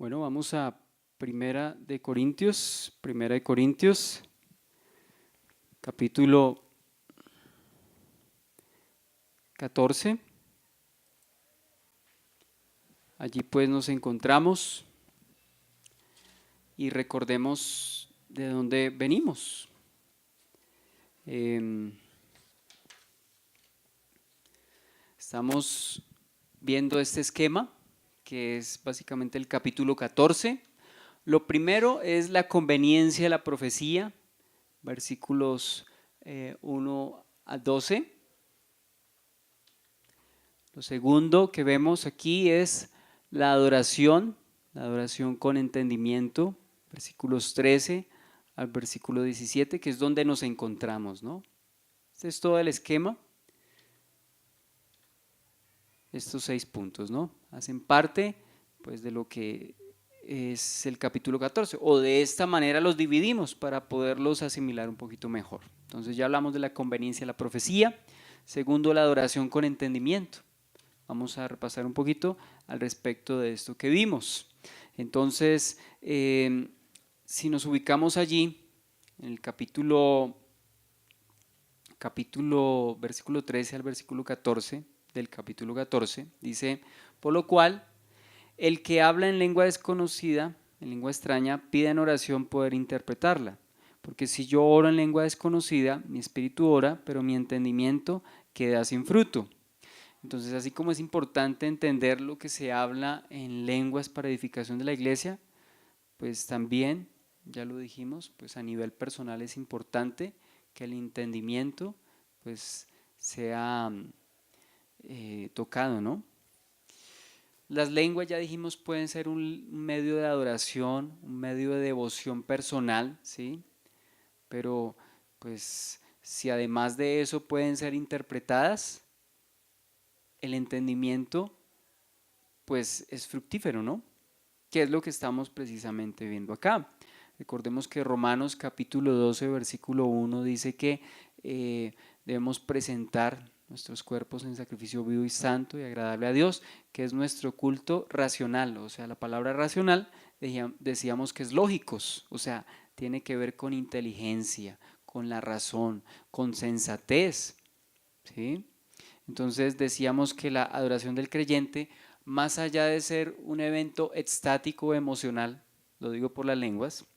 Bueno, vamos a Primera de Corintios, capítulo 14. Allí pues nos encontramos y recordemos de dónde venimos. Estamos viendo este esquema que es básicamente el capítulo 14. Lo primero es la conveniencia de la profecía, versículos 1 a 12. Lo segundo que vemos aquí es la adoración con entendimiento, versículos 13 al versículo 17, que es donde nos encontramos, ¿no? Este es todo el esquema. Estos 6 puntos, ¿no? Hacen parte, pues, de lo que es el capítulo 14, o de esta manera los dividimos para poderlos asimilar un poquito mejor. Entonces ya hablamos de la conveniencia de la profecía. Segundo, la adoración con entendimiento. Vamos a repasar un poquito al respecto de esto que vimos. Entonces, si nos ubicamos allí, en el versículo 13 al versículo 14 del capítulo 14, dice: por lo cual, el que habla en lengua desconocida, en lengua extraña, pide en oración poder interpretarla. Porque si yo oro en lengua desconocida, mi espíritu ora, pero mi entendimiento queda sin fruto. Entonces, así como es importante entender lo que se habla en lenguas para edificación de la iglesia, pues también, ya lo dijimos, pues a nivel personal es importante que el entendimiento pues sea tocado, ¿no? Las lenguas, ya dijimos, pueden ser un medio de adoración, un medio de devoción personal, ¿sí? Pero pues si además de eso pueden ser interpretadas, el entendimiento pues es fructífero, ¿no? ¿Qué es lo que estamos precisamente viendo acá? Recordemos que Romanos capítulo 12, versículo 1 dice que debemos presentar nuestros cuerpos en sacrificio vivo y santo y agradable a Dios, que es nuestro culto racional. O sea, la palabra racional decíamos que es lógicos, o sea, tiene que ver con inteligencia, con la razón, con sensatez, ¿sí? Entonces decíamos que la adoración del creyente, más allá de ser un evento extático o emocional, lo digo por las lenguas,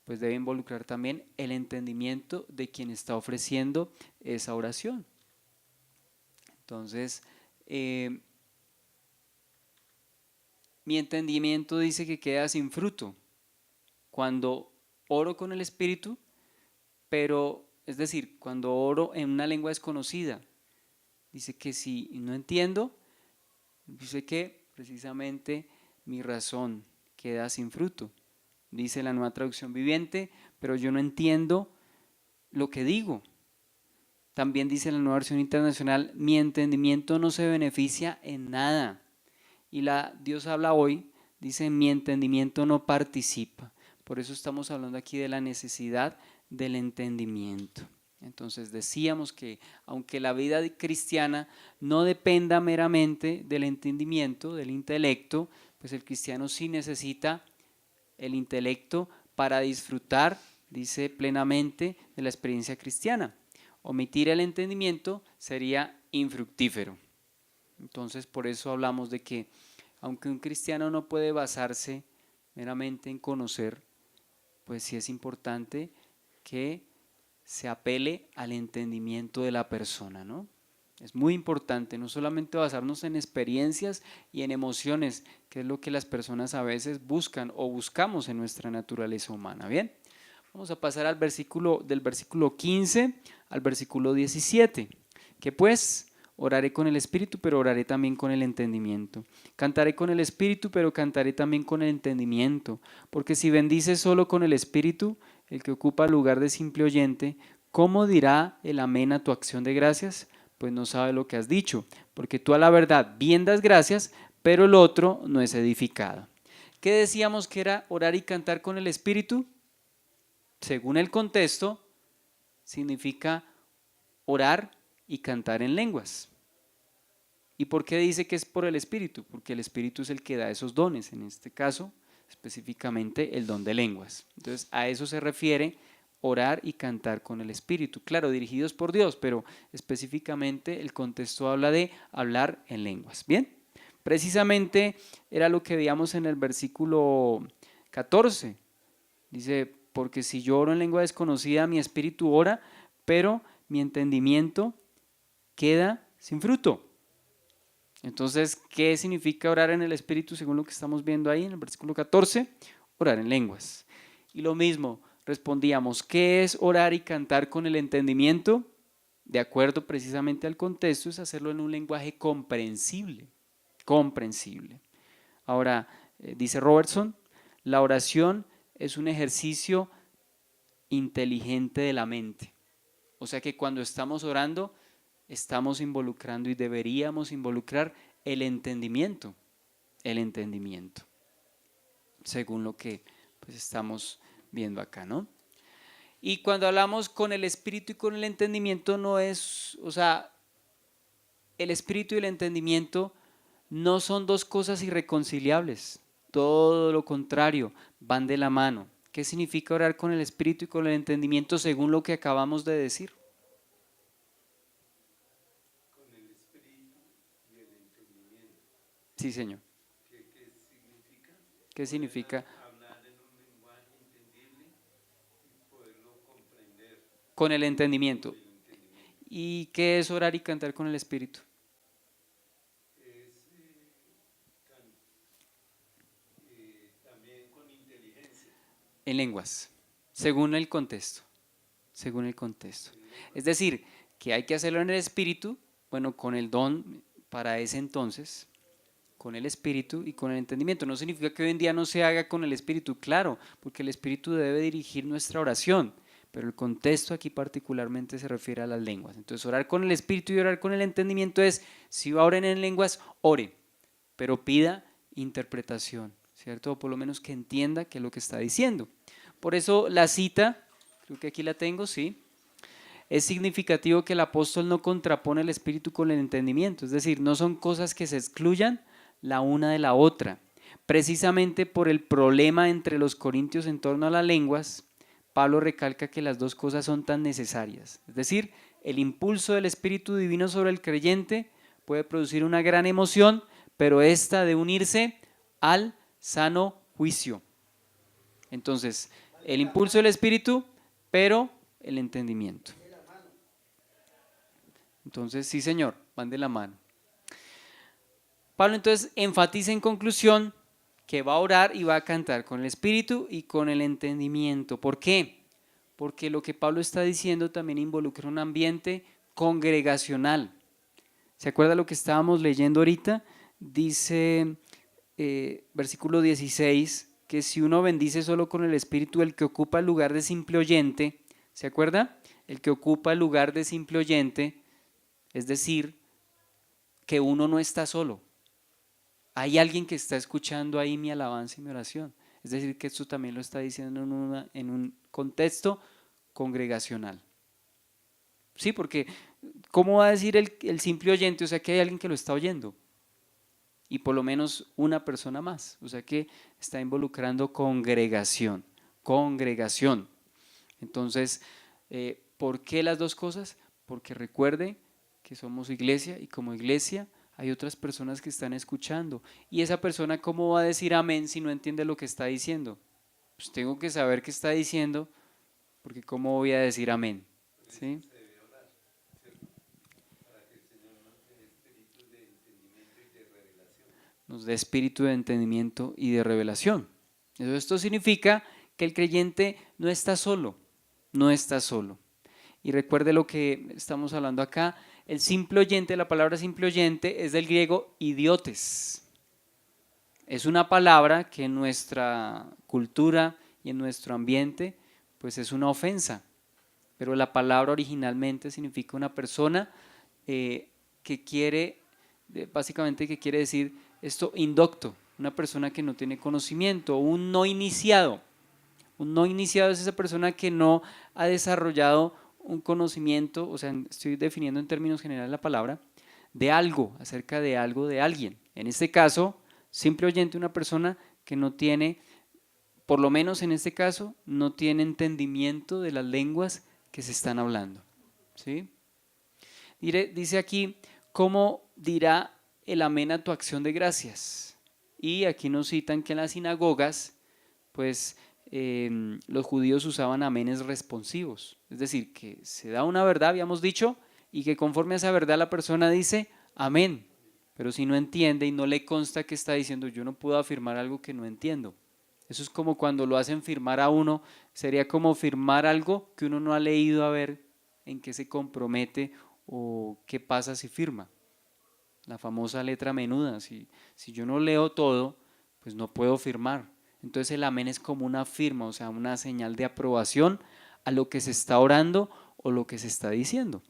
pues debe involucrar también el entendimiento de quien está ofreciendo esa oración. Entonces, mi entendimiento dice que queda sin fruto cuando oro con el Espíritu, pero es decir, cuando oro en una lengua desconocida. Dice que si no entiendo, dice que precisamente mi razón queda sin fruto. Dice la Nueva Traducción Viviente, pero yo no entiendo lo que digo. También dice la Nueva Versión Internacional, mi entendimiento no se beneficia en nada. Y la Dios habla hoy, dice, mi entendimiento no participa. Por eso estamos hablando aquí de la necesidad del entendimiento. Entonces decíamos que aunque la vida cristiana no dependa meramente del entendimiento, del intelecto, pues el cristiano sí necesita el intelecto para disfrutar, dice, plenamente de la experiencia cristiana. Omitir el entendimiento sería infructífero. Entonces, por eso hablamos de que aunque un cristiano no puede basarse meramente en conocer, pues sí es importante que se apele al entendimiento de la persona, ¿no? Es muy importante no solamente basarnos en experiencias y en emociones, que es lo que las personas a veces buscan o buscamos en nuestra naturaleza humana. Bien, vamos a pasar al del versículo 15 al versículo 17, que pues oraré con el espíritu, pero oraré también con el entendimiento. Cantaré con el espíritu, pero cantaré también con el entendimiento, porque si bendices solo con el espíritu, el que ocupa el lugar de simple oyente, ¿cómo dirá el amén a tu acción de gracias? Pues no sabe lo que has dicho, porque tú a la verdad bien das gracias, pero el otro no es edificado. ¿Qué decíamos que era orar y cantar con el espíritu? Según el contexto, significa orar y cantar en lenguas. ¿Y por qué dice que es por el Espíritu? Porque el Espíritu es el que da esos dones. En este caso, específicamente el don de lenguas. Entonces a eso se refiere orar y cantar con el Espíritu. Claro, dirigidos por Dios, pero específicamente el contexto habla de hablar en lenguas. Bien, precisamente era lo que veíamos en el versículo 14. Dice, porque si yo oro en lengua desconocida, mi espíritu ora, pero mi entendimiento queda sin fruto. Entonces, ¿qué significa orar en el Espíritu según lo que estamos viendo ahí en el versículo 14? Orar en lenguas. Y lo mismo, respondíamos, ¿qué es orar y cantar con el entendimiento? De acuerdo precisamente al contexto, es hacerlo en un lenguaje comprensible. Comprensible. Ahora, dice Robertson, la oración es un ejercicio inteligente de la mente. O sea que cuando estamos orando, estamos involucrando y deberíamos involucrar el entendimiento, según lo que pues estamos viendo acá, ¿no? Y cuando hablamos con el espíritu y con el entendimiento no es, o sea, el espíritu y el entendimiento no son dos cosas irreconciliables, todo lo contrario, van de la mano. ¿Qué significa orar con el espíritu y con el entendimiento según lo que acabamos de decir? Sí, señor. ¿Qué significa? Hablar en un lenguaje entendible y poderlo comprender. Con el entendimiento. ¿Y qué es orar y cantar con el Espíritu? También con inteligencia. En lenguas, según el contexto. Según el contexto. Es decir, que hay que hacerlo en el Espíritu, bueno, con el don para ese entonces, con el Espíritu y con el entendimiento. No significa que hoy en día no se haga con el Espíritu, claro, porque el Espíritu debe dirigir nuestra oración, pero el contexto aquí particularmente se refiere a las lenguas. Entonces orar con el Espíritu y orar con el entendimiento es, si va a orar en lenguas, ore, pero pida interpretación, ¿cierto? O por lo menos que entienda qué es lo que está diciendo. Por eso la cita, creo que aquí la tengo, sí. Es significativo que el apóstol no contrapone el espíritu con el entendimiento, es decir, no son cosas que se excluyan la una de la otra. Precisamente por el problema entre los corintios en torno a las lenguas, Pablo recalca que las dos cosas son tan necesarias. Es decir, el impulso del Espíritu Divino sobre el creyente puede producir una gran emoción, pero esta de unirse al sano juicio. Entonces, el impulso del Espíritu, pero el entendimiento. Entonces, sí, señor, van de la mano. Pablo entonces enfatiza en conclusión que va a orar y va a cantar con el espíritu y con el entendimiento. ¿Por qué? Porque lo que Pablo está diciendo también involucra un ambiente congregacional. ¿Se acuerda lo que estábamos leyendo ahorita? Dice versículo 16 que si uno bendice solo con el espíritu, el que ocupa el lugar de simple oyente, ¿se acuerda? El que ocupa el lugar de simple oyente, es decir, que uno no está solo. Hay alguien que está escuchando ahí mi alabanza y mi oración. Es decir, que esto también lo está diciendo en un contexto congregacional. Sí, porque ¿cómo va a decir el simple oyente? O sea, que hay alguien que lo está oyendo. Y por lo menos una persona más. O sea, que está involucrando congregación. Congregación. Entonces, ¿por qué las dos cosas? Porque recuerde que somos iglesia y como iglesia hay otras personas que están escuchando. Y esa persona, ¿cómo va a decir amén si no entiende lo que está diciendo? Pues tengo que saber qué está diciendo, porque ¿cómo voy a decir amén? ¿Sí? Nos dé espíritu de entendimiento y de revelación. Esto significa que el creyente no está solo, no está solo. Y recuerde lo que estamos hablando acá, el simple oyente, la palabra simple oyente es del griego idiotes. Es una palabra que en nuestra cultura y en nuestro ambiente pues es una ofensa, pero la palabra originalmente significa una persona que quiere, básicamente que quiere decir esto, indocto, una persona que no tiene conocimiento, un no iniciado. Un no iniciado es esa persona que no ha desarrollado un conocimiento, o sea, estoy definiendo en términos generales la palabra, de algo, acerca de algo, de alguien. En este caso, simple oyente, una persona que no tiene por lo menos en este caso, no tiene entendimiento de las lenguas que se están hablando. ¿Sí? Dice aquí, ¿cómo dirá el amén a tu acción de gracias? Y aquí nos citan que en las sinagogas, pues los judíos usaban amenes responsivos, es decir, que se da una verdad, habíamos dicho, y que conforme a esa verdad la persona dice amén, pero si no entiende y no le consta que está diciendo, yo no puedo afirmar algo que no entiendo. Eso es como cuando lo hacen firmar a uno, sería como firmar algo que uno no ha leído a ver en qué se compromete o qué pasa si firma. La famosa letra menuda, si yo no leo todo, pues no puedo firmar. Entonces el amén es como una firma, o sea, una señal de aprobación a lo que se está orando o lo que se está diciendo.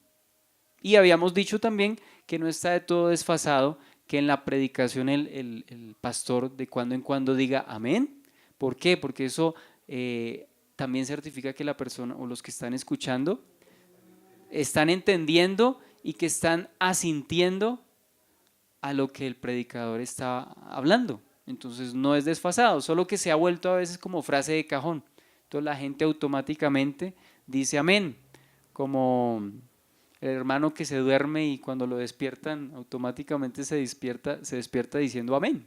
Y habíamos dicho también que no está de todo desfasado que en la predicación el pastor de cuando en cuando diga amén. ¿Por qué? Porque eso también certifica que la persona o los que están escuchando están entendiendo y que están asintiendo a lo que el predicador está hablando. Entonces no es desfasado, solo que se ha vuelto a veces como frase de cajón. Entonces la gente automáticamente dice amén, como el hermano que se duerme y cuando lo despiertan automáticamente se despierta diciendo amén,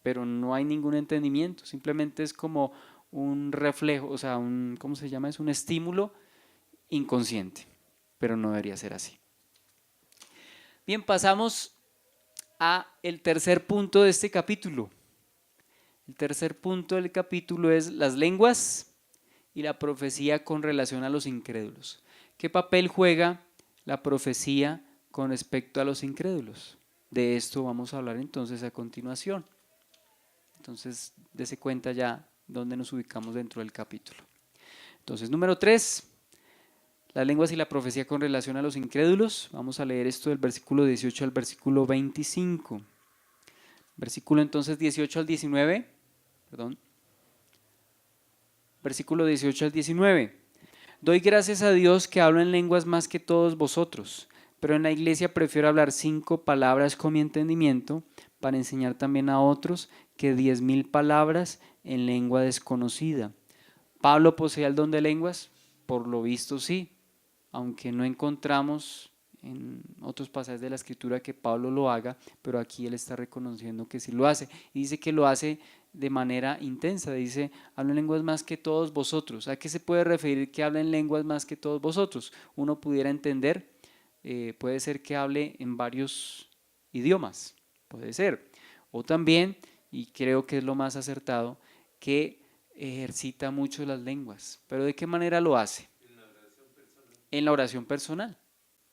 pero no hay ningún entendimiento, simplemente es como un reflejo, o sea, ¿cómo se llama? Es un estímulo inconsciente, pero no debería ser así. Bien, pasamos a el tercer punto de este capítulo. El tercer punto del capítulo es las lenguas y la profecía con relación a los incrédulos. ¿Qué papel juega la profecía con respecto a los incrédulos? De esto vamos a hablar entonces a continuación. Entonces, dése cuenta ya dónde nos ubicamos dentro del capítulo. Entonces, número 3, las lenguas y la profecía con relación a los incrédulos. Vamos a leer esto del versículo 18 al versículo 25. Versículo entonces 18 al 19, perdón. Versículo 18 al 19. Doy gracias a Dios que hablo en lenguas más que todos vosotros, pero en la iglesia prefiero hablar 5 palabras con mi entendimiento para enseñar también a otros que 10,000 palabras en lengua desconocida. ¿Pablo posee el don de lenguas? Por lo visto sí, aunque no encontramos en otros pasajes de la escritura que Pablo lo haga, pero aquí él está reconociendo que sí lo hace. Y dice que lo hace de manera intensa, dice, hablo en lenguas más que todos vosotros. ¿A qué se puede referir que habla en lenguas más que todos vosotros? Uno pudiera entender, puede ser que hable en varios idiomas, puede ser. O también, y creo que es lo más acertado, que ejercita mucho las lenguas. ¿Pero de qué manera lo hace? En la oración personal.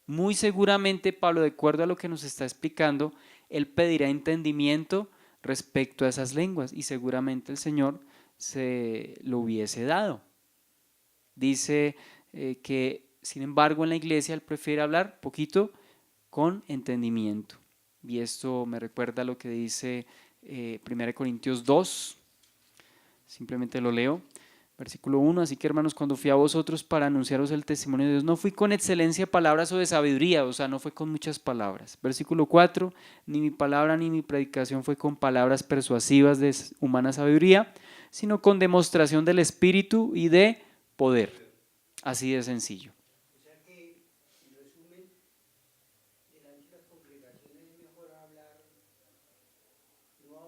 Muy seguramente Pablo, de acuerdo a lo que nos está explicando, él pedirá entendimiento respecto a esas lenguas y seguramente el Señor se lo hubiese dado. Dice que, sin embargo, en la iglesia él prefiere hablar poquito con entendimiento. Y esto me recuerda a lo que dice 1 Corintios 2, simplemente lo leo. Versículo 1, así que hermanos, cuando fui a vosotros para anunciaros el testimonio de Dios, no fui con excelencia palabras o de sabiduría, o sea, no fue con muchas palabras. Versículo 4, ni mi palabra ni mi predicación fue con palabras persuasivas de humana sabiduría, sino con demostración del Espíritu y de poder. Así de sencillo. O sea que, en resumen, delante de las congregaciones es mejor hablar, no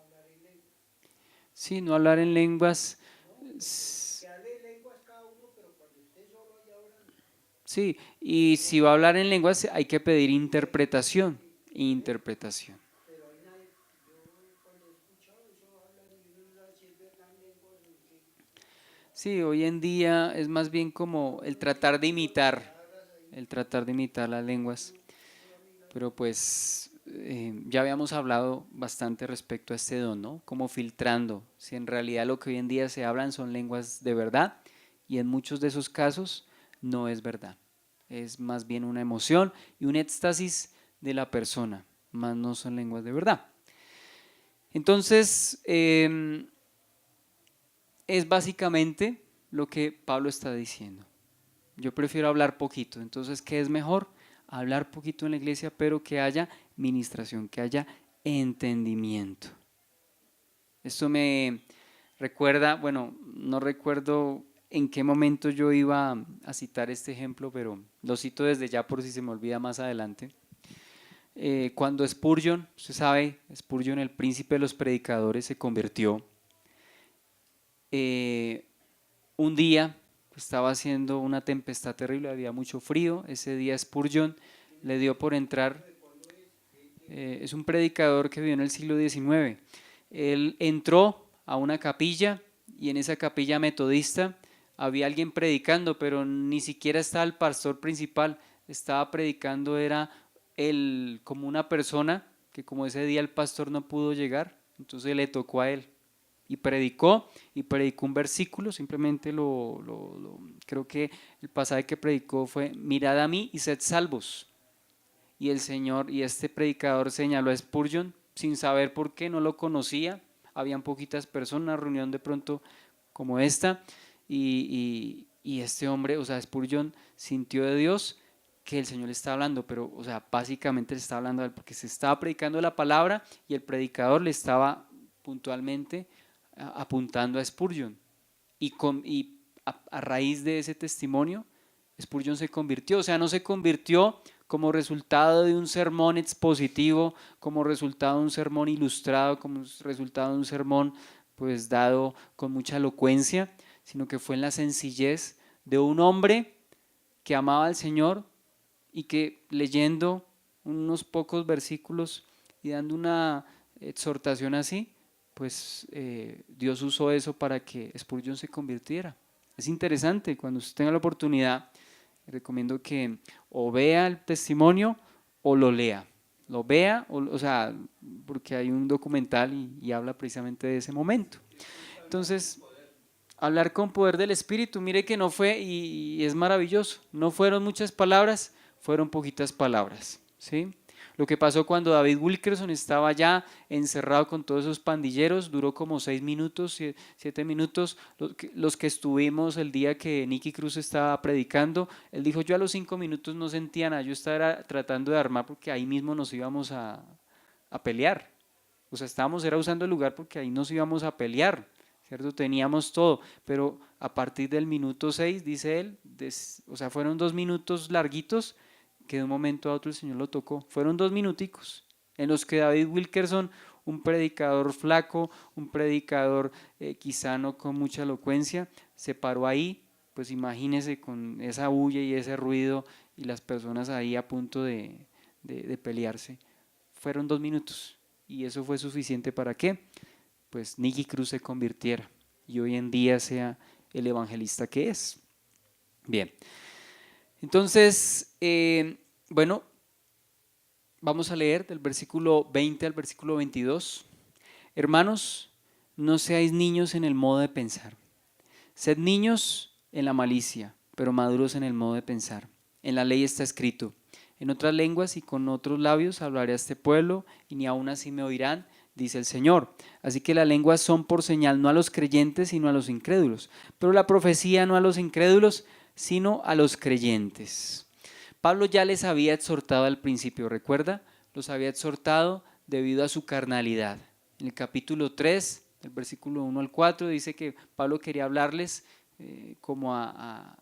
hablar en lenguas. Sí, no hablar en lenguas. Que hable en lenguas cada uno, pero cuando esté solo allá orando. Sí, y si va a hablar en lenguas hay que pedir interpretación. Interpretación. Pero hay nadie, yo cuando he escuchado eso hablan y uno no sabe si es verdad en lenguas o en qué. Sí, hoy en día es más bien como el tratar de imitar, el tratar de imitar las lenguas, pero pues ya habíamos hablado bastante respecto a este don, ¿no? Como filtrando si en realidad lo que hoy en día se hablan son lenguas de verdad y en muchos de esos casos no es verdad, es más bien una emoción y un éxtasis de la persona, más no son lenguas de verdad. Entonces, es básicamente lo que Pablo está diciendo. Yo prefiero hablar poquito. Entonces, ¿qué es mejor? Hablar poquito en la iglesia, pero que haya ministración, que haya entendimiento. Esto me recuerda, bueno, no recuerdo en qué momento yo iba a citar este ejemplo, pero lo cito desde ya por si se me olvida más adelante. Cuando Spurgeon, usted sabe, Spurgeon, el príncipe de los predicadores, se convirtió, eh, un día estaba haciendo una tempestad terrible, había mucho frío, ese día Spurgeon le dio por entrar, es un predicador que vivió en el siglo XIX, él entró a una capilla y en esa capilla metodista había alguien predicando, pero ni siquiera estaba el pastor principal, estaba predicando, era como una persona que como ese día el pastor no pudo llegar, entonces le tocó a él y predicó un versículo, simplemente creo que el pasaje que predicó fue: mirad a mí y sed salvos. Y el Señor y este predicador señaló a Spurgeon sin saber por qué, no lo conocía, habían poquitas personas, una reunión de pronto como esta, y este hombre, o sea, Spurgeon sintió de Dios que el Señor le estaba hablando, pero, o sea, básicamente le estaba hablando a él porque se estaba predicando la palabra y el predicador le estaba puntualmente apuntando a Spurgeon. A raíz de ese testimonio, Spurgeon se convirtió, o sea, no se convirtió como resultado de un sermón expositivo, como resultado de un sermón ilustrado, como resultado de un sermón pues dado con mucha elocuencia, sino que fue en la sencillez de un hombre que amaba al Señor y que leyendo unos pocos versículos y dando una exhortación así, pues Dios usó eso para que Spurgeon se convirtiera. Es interesante, cuando usted tenga la oportunidad, recomiendo que o vea el testimonio o lo lea. Lo vea, o sea, porque hay un documental y habla precisamente de ese momento. Entonces, hablar con poder del Espíritu, mire que no fue, y es maravilloso, no fueron muchas palabras, fueron poquitas palabras, ¿sí? Lo que pasó cuando David Wilkerson estaba ya encerrado con todos esos pandilleros, duró como 6 minutos, 7 minutos, los que estuvimos el día que Nicky Cruz estaba predicando, él dijo: yo a los 5 minutos no sentía nada, yo estaba tratando de armar porque ahí mismo nos íbamos a pelear, o sea, estábamos era usando el lugar porque ahí nos íbamos a pelear, ¿cierto? Teníamos todo, pero a partir del minuto 6, dice él, o sea, fueron 2 minutos larguitos que de un momento a otro el Señor lo tocó. Fueron 2 minuticos en los que David Wilkerson, un predicador flaco, un predicador quizá no con mucha elocuencia, se paró ahí, pues imagínese con esa bulla y ese ruido y las personas ahí a punto de pelearse. Fueron 2 minutos y eso fue suficiente para qué, pues Nicky Cruz se convirtiera y hoy en día sea el evangelista que es. Bien, entonces, bueno, vamos a leer del versículo 20 al versículo 22. Hermanos, no seáis niños en el modo de pensar. Sed niños en la malicia, pero maduros en el modo de pensar. En la ley está escrito: en otras lenguas y con otros labios hablaré a este pueblo, y ni aun así me oirán, dice el Señor. Así que las lenguas son por señal no a los creyentes, sino a los incrédulos. Pero la profecía no a los incrédulos, sino a los creyentes. Pablo ya les había exhortado al principio, ¿recuerda? Los había exhortado debido a su carnalidad. En el capítulo 3, el versículo 1 al 4, dice que Pablo quería hablarles como a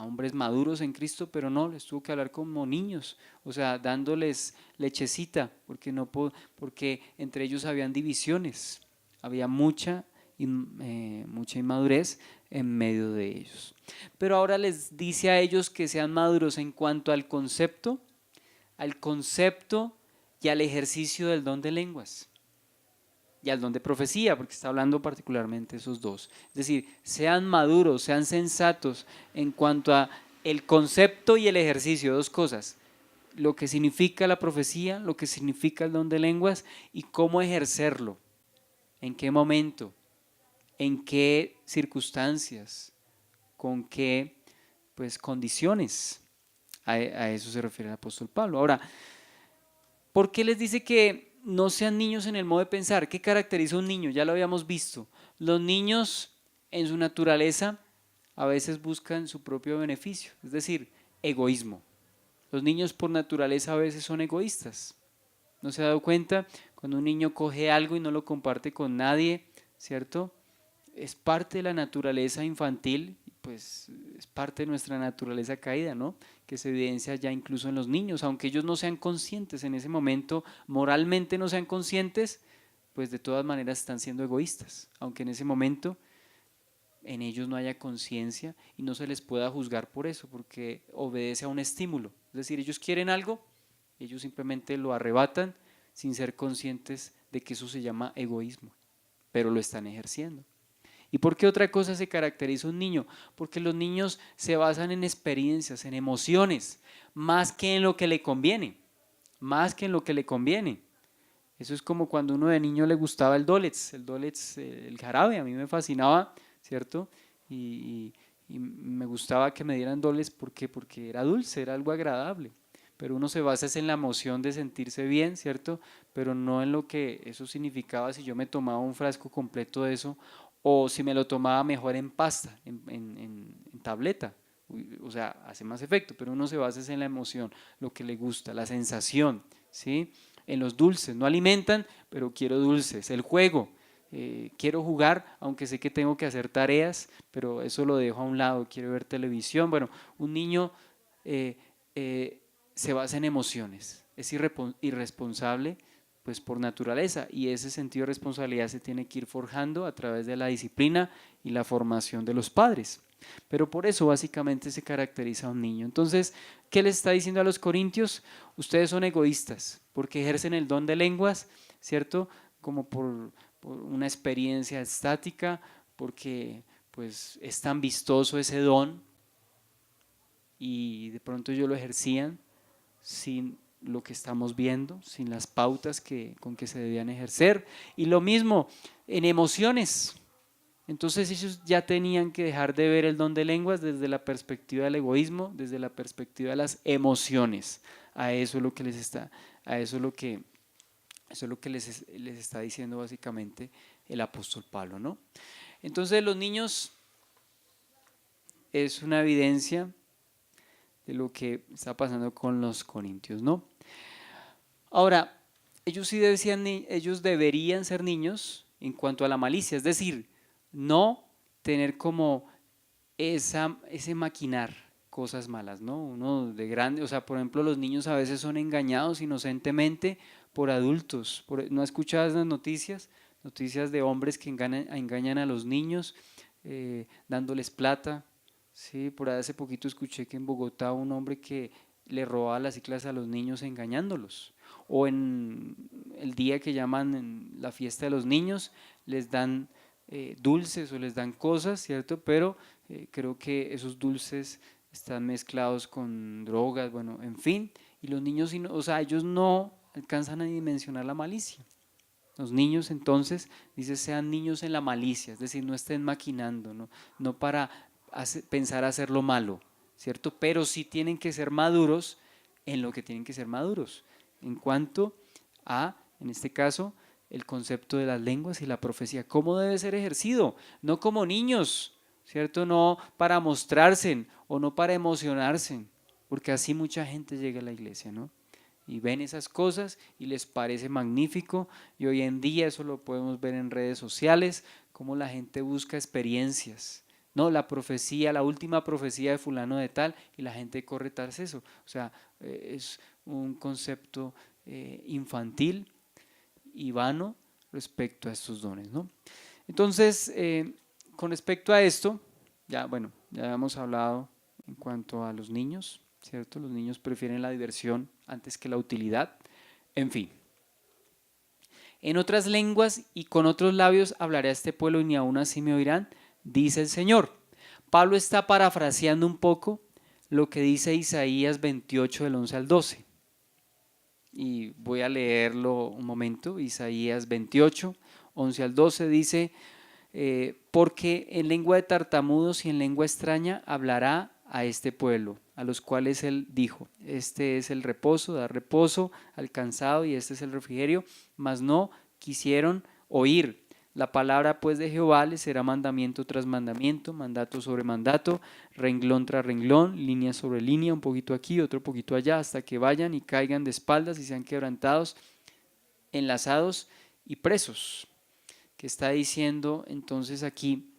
hombres maduros en Cristo, pero no, les tuvo que hablar como niños, o sea, dándoles lechecita, porque entre ellos habían divisiones, había mucha inmadurez en medio de ellos. Pero ahora les dice a ellos que sean maduros en cuanto al concepto y al ejercicio del don de lenguas y al don de profecía, porque está hablando particularmente de esos dos. Es decir, sean maduros, sean sensatos en cuanto a el concepto y el ejercicio, dos cosas: lo que significa la profecía, lo que significa el don de lenguas y cómo ejercerlo, en qué momento, en qué circunstancias, con qué pues condiciones. A eso se refiere el apóstol Pablo. Ahora, ¿por qué les dice que no sean niños en el modo de pensar? ¿Qué caracteriza a un niño? Ya lo habíamos visto. Los niños en su naturaleza a veces buscan su propio beneficio, es decir, egoísmo. Los niños por naturaleza a veces son egoístas. ¿No se ha dado cuenta? Cuando un niño coge algo y no lo comparte con nadie, ¿cierto? es parte de la naturaleza infantil, pues es parte de nuestra naturaleza caída, ¿no? Que se evidencia ya incluso en los niños, aunque ellos no sean conscientes en ese momento, moralmente no sean conscientes, pues de todas maneras están siendo egoístas, aunque en ese momento en ellos no haya conciencia y no se les pueda juzgar por eso, porque obedece a un estímulo. Es decir, ellos quieren algo, ellos simplemente lo arrebatan sin ser conscientes de que eso se llama egoísmo, pero lo están ejerciendo. ¿Y por qué otra cosa se caracteriza un niño? Porque los niños se basan en experiencias, en emociones, más que en lo que le conviene, más que en lo que le conviene. Eso es como cuando uno de niño le gustaba el Dolets, el jarabe, a mí me fascinaba, ¿cierto? Y me gustaba que me dieran Dolets, ¿por qué? Porque era dulce, era algo agradable. Pero uno se basa en la emoción de sentirse bien, ¿cierto? Pero no en lo que eso significaba si yo me tomaba un frasco completo de eso o si me lo tomaba mejor en pasta, en tableta. O sea, hace más efecto, pero uno se basa en la emoción, lo que le gusta, la sensación, ¿sí? En los dulces, no alimentan, pero quiero dulces. El juego, quiero jugar, aunque sé que tengo que hacer tareas, pero eso lo dejo a un lado, quiero ver televisión. Bueno, un niño eh, eh, se basa en emociones, es irresponsable pues por naturaleza, y ese sentido de responsabilidad se tiene que ir forjando a través de la disciplina y la formación de los padres. Pero por eso básicamente se caracteriza a un niño. Entonces, ¿qué le está diciendo a los corintios? Ustedes son egoístas porque ejercen el don de lenguas, ¿cierto? Como por una experiencia estática, porque pues es tan vistoso ese don y de pronto ellos lo ejercían sin lo que estamos viendo, sin las pautas con que se debían ejercer. Y lo mismo en emociones. Entonces ellos ya tenían que dejar de ver el don de lenguas desde la perspectiva del egoísmo, desde la perspectiva de las emociones. A eso es lo que les está, a eso es lo que, eso es lo que les está diciendo básicamente el apóstol Pablo, ¿no? Entonces los niños es una evidencia de lo que está pasando con los corintios, ¿no? Ahora, ellos sí decían, ellos deberían ser niños en cuanto a la malicia, es decir, no tener como ese maquinar cosas malas, ¿no? Uno de grande, o sea, por ejemplo, los niños a veces son engañados inocentemente por adultos. ¿No has escuchado esas noticias? Noticias de hombres que engañan a los niños dándoles plata. Sí, por ahí hace poquito escuché que en Bogotá un hombre que le robaba las ciclas a los niños engañándolos. O en el día que llaman la fiesta de los niños, les dan dulces o les dan cosas, ¿cierto? Pero creo que esos dulces están mezclados con drogas, bueno, en fin, y los niños, o sea, ellos no alcanzan a dimensionar la malicia. Los niños entonces, dice, sean niños en la malicia, es decir, no estén maquinando, no para pensar hacer lo malo, ¿cierto? Pero sí tienen que ser maduros en lo que tienen que ser maduros, en cuanto a, en este caso, el concepto de las lenguas y la profecía, cómo debe ser ejercido, no como niños, ¿cierto? No para mostrarse o no para emocionarse, porque así mucha gente llega a la iglesia, ¿no? Y ven esas cosas y les parece magnífico, y hoy en día eso lo podemos ver en redes sociales, cómo la gente busca experiencias, no, la profecía, la última profecía de fulano de tal, y la gente corre tras eso. O sea, es un concepto infantil y vano respecto a estos dones, ¿no? Entonces, con respecto a esto, ya bueno, ya hemos hablado en cuanto a los niños, ¿cierto? Los niños prefieren la diversión antes que la utilidad. En fin. En otras lenguas y con otros labios hablaré a este pueblo y ni aún así me oirán, dice el Señor. Pablo está parafraseando un poco lo que dice Isaías 28 del 11 al 12. Y voy a leerlo un momento. Isaías 28, 11 al 12 dice, porque en lengua de tartamudos y en lengua extraña hablará a este pueblo, a los cuales él dijo, este es el reposo, dar reposo al cansado y este es el refrigerio, mas no quisieron oír. La palabra pues de Jehová les será mandamiento tras mandamiento, mandato sobre mandato, renglón tras renglón, línea sobre línea, un poquito aquí, otro poquito allá, hasta que vayan y caigan de espaldas y sean quebrantados, enlazados y presos. ¿Qué está diciendo entonces aquí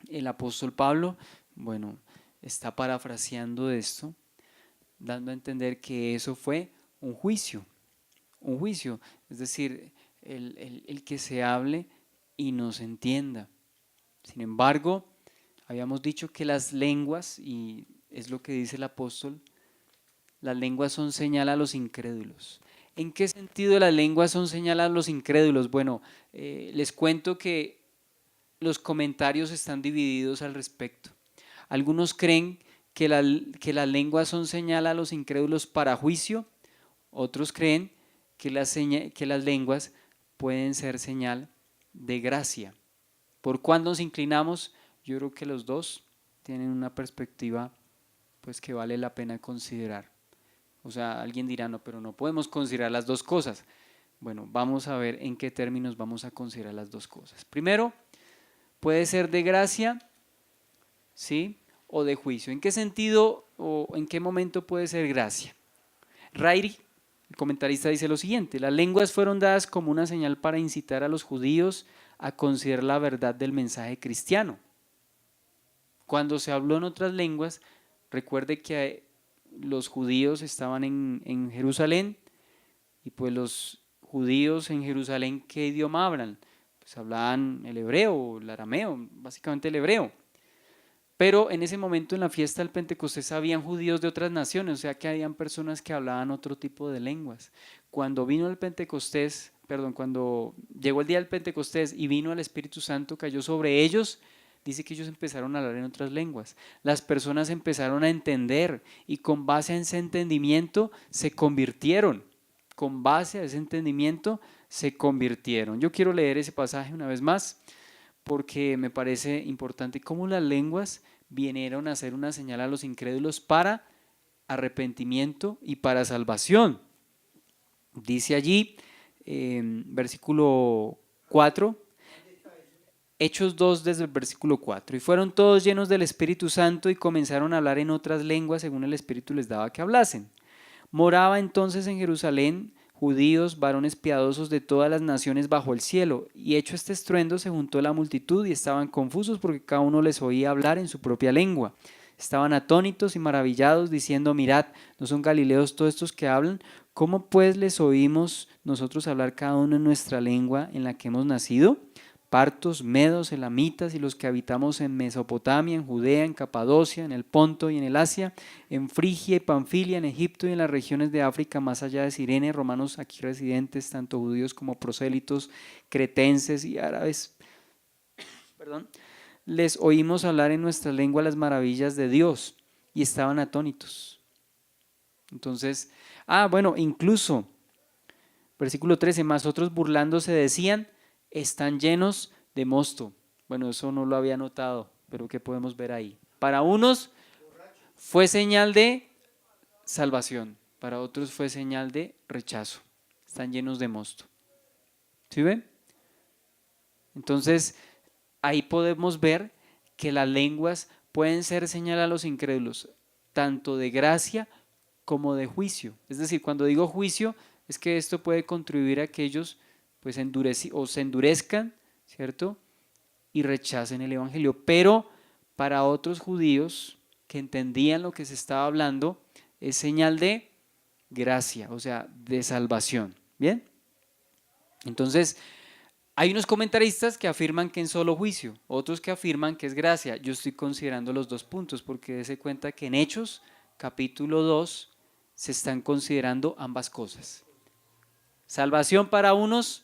el apóstol Pablo? Bueno, está parafraseando esto, dando a entender que eso fue un juicio, es decir, el que se hable y no se entienda. Sin embargo, habíamos dicho que las lenguas, y es lo que dice el apóstol, las lenguas son señal a los incrédulos. ¿En qué sentido las lenguas son señal a los incrédulos? Bueno, les cuento que los comentarios están divididos al respecto. Algunos creen que las lenguas son señal a los incrédulos para juicio, otros creen que las lenguas pueden ser señal de gracia. ¿Por cuál nos inclinamos? Yo creo que los dos tienen una perspectiva pues que vale la pena considerar. O sea, alguien dirá, no, pero no podemos considerar las dos cosas. Bueno, vamos a ver en qué términos vamos a considerar las dos cosas. Primero, puede ser de gracia, ¿sí? O de juicio. ¿En qué sentido o en qué momento puede ser gracia? Rairi, el comentarista, dice lo siguiente: las lenguas fueron dadas como una señal para incitar a los judíos a considerar la verdad del mensaje cristiano. Cuando se habló en otras lenguas, recuerde que los judíos estaban en Jerusalén, y pues los judíos en Jerusalén, ¿qué idioma hablan? Pues hablaban el hebreo, el arameo, básicamente el hebreo. Pero en ese momento, en la fiesta del Pentecostés, habían judíos de otras naciones, o sea que habían personas que hablaban otro tipo de lenguas. Cuando vino el Pentecostés, cuando llegó el día del Pentecostés y vino el Espíritu Santo, cayó sobre ellos, dice que ellos empezaron a hablar en otras lenguas. Las personas empezaron a entender y con base a ese entendimiento se convirtieron. Con base a ese entendimiento se convirtieron. Yo quiero leer ese pasaje una vez más, porque me parece importante cómo las lenguas vinieron a ser una señal a los incrédulos para arrepentimiento y para salvación. Dice allí, versículo 4, Hechos 2 desde el versículo 4, y fueron todos llenos del Espíritu Santo y comenzaron a hablar en otras lenguas según el Espíritu les daba que hablasen. Moraba entonces en Jerusalén judíos, varones piadosos de todas las naciones bajo el cielo, y hecho este estruendo se juntó la multitud y estaban confusos porque cada uno les oía hablar en su propia lengua. Estaban atónitos y maravillados diciendo: mirad, ¿no son galileos todos estos que hablan? ¿Cómo pues les oímos nosotros hablar cada uno en nuestra lengua en la que hemos nacido? Partos, medos, elamitas y los que habitamos en Mesopotamia, en Judea, en Capadocia, en el Ponto y en el Asia, en Frigia y Panfilia, en Egipto y en las regiones de África más allá de Cirene, romanos aquí residentes, tanto judíos como prosélitos, cretenses y árabes, les oímos hablar en nuestra lengua las maravillas de Dios, y estaban atónitos. Entonces, incluso, versículo 13, más otros burlándose decían: están llenos de mosto. Bueno, eso no lo había notado, pero ¿qué podemos ver ahí? Para unos fue señal de salvación, para otros fue señal de rechazo. Están llenos de mosto. ¿Sí ven? Entonces, ahí podemos ver que las lenguas pueden ser señal a los incrédulos, tanto de gracia como de juicio. Es decir, cuando digo juicio, es que esto puede contribuir a que ellos pues se endurezcan, ¿cierto? Y rechacen el evangelio. Pero para otros judíos que entendían lo que se estaba hablando, es señal de gracia, o sea, de salvación. ¿Bien? Entonces, hay unos comentaristas que afirman que es solo juicio, otros que afirman que es gracia. Yo estoy considerando los dos puntos porque dése cuenta que en Hechos, capítulo 2, se están considerando ambas cosas. Salvación para unos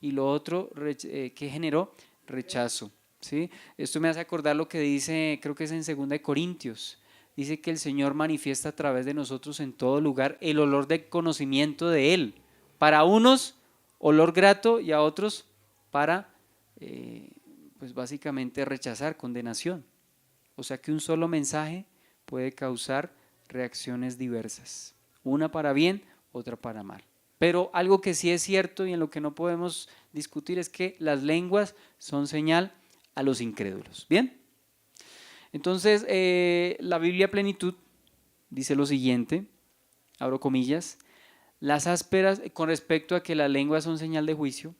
y lo otro que generó rechazo. ¿Sí? Esto me hace acordar lo que dice, creo que es en 2 Corintios. Dice que el Señor manifiesta a través de nosotros en todo lugar el olor de conocimiento de Él. Para unos, olor grato, y a otros para, pues básicamente rechazar, condenación. O sea que un solo mensaje puede causar reacciones diversas. Una para bien, otra para mal. Pero algo que sí es cierto y en lo que no podemos discutir es que las lenguas son señal a los incrédulos. ¿Bien? Entonces, la Biblia Plenitud dice lo siguiente, abro comillas: las ásperas, con respecto a que las lenguas son señal de juicio,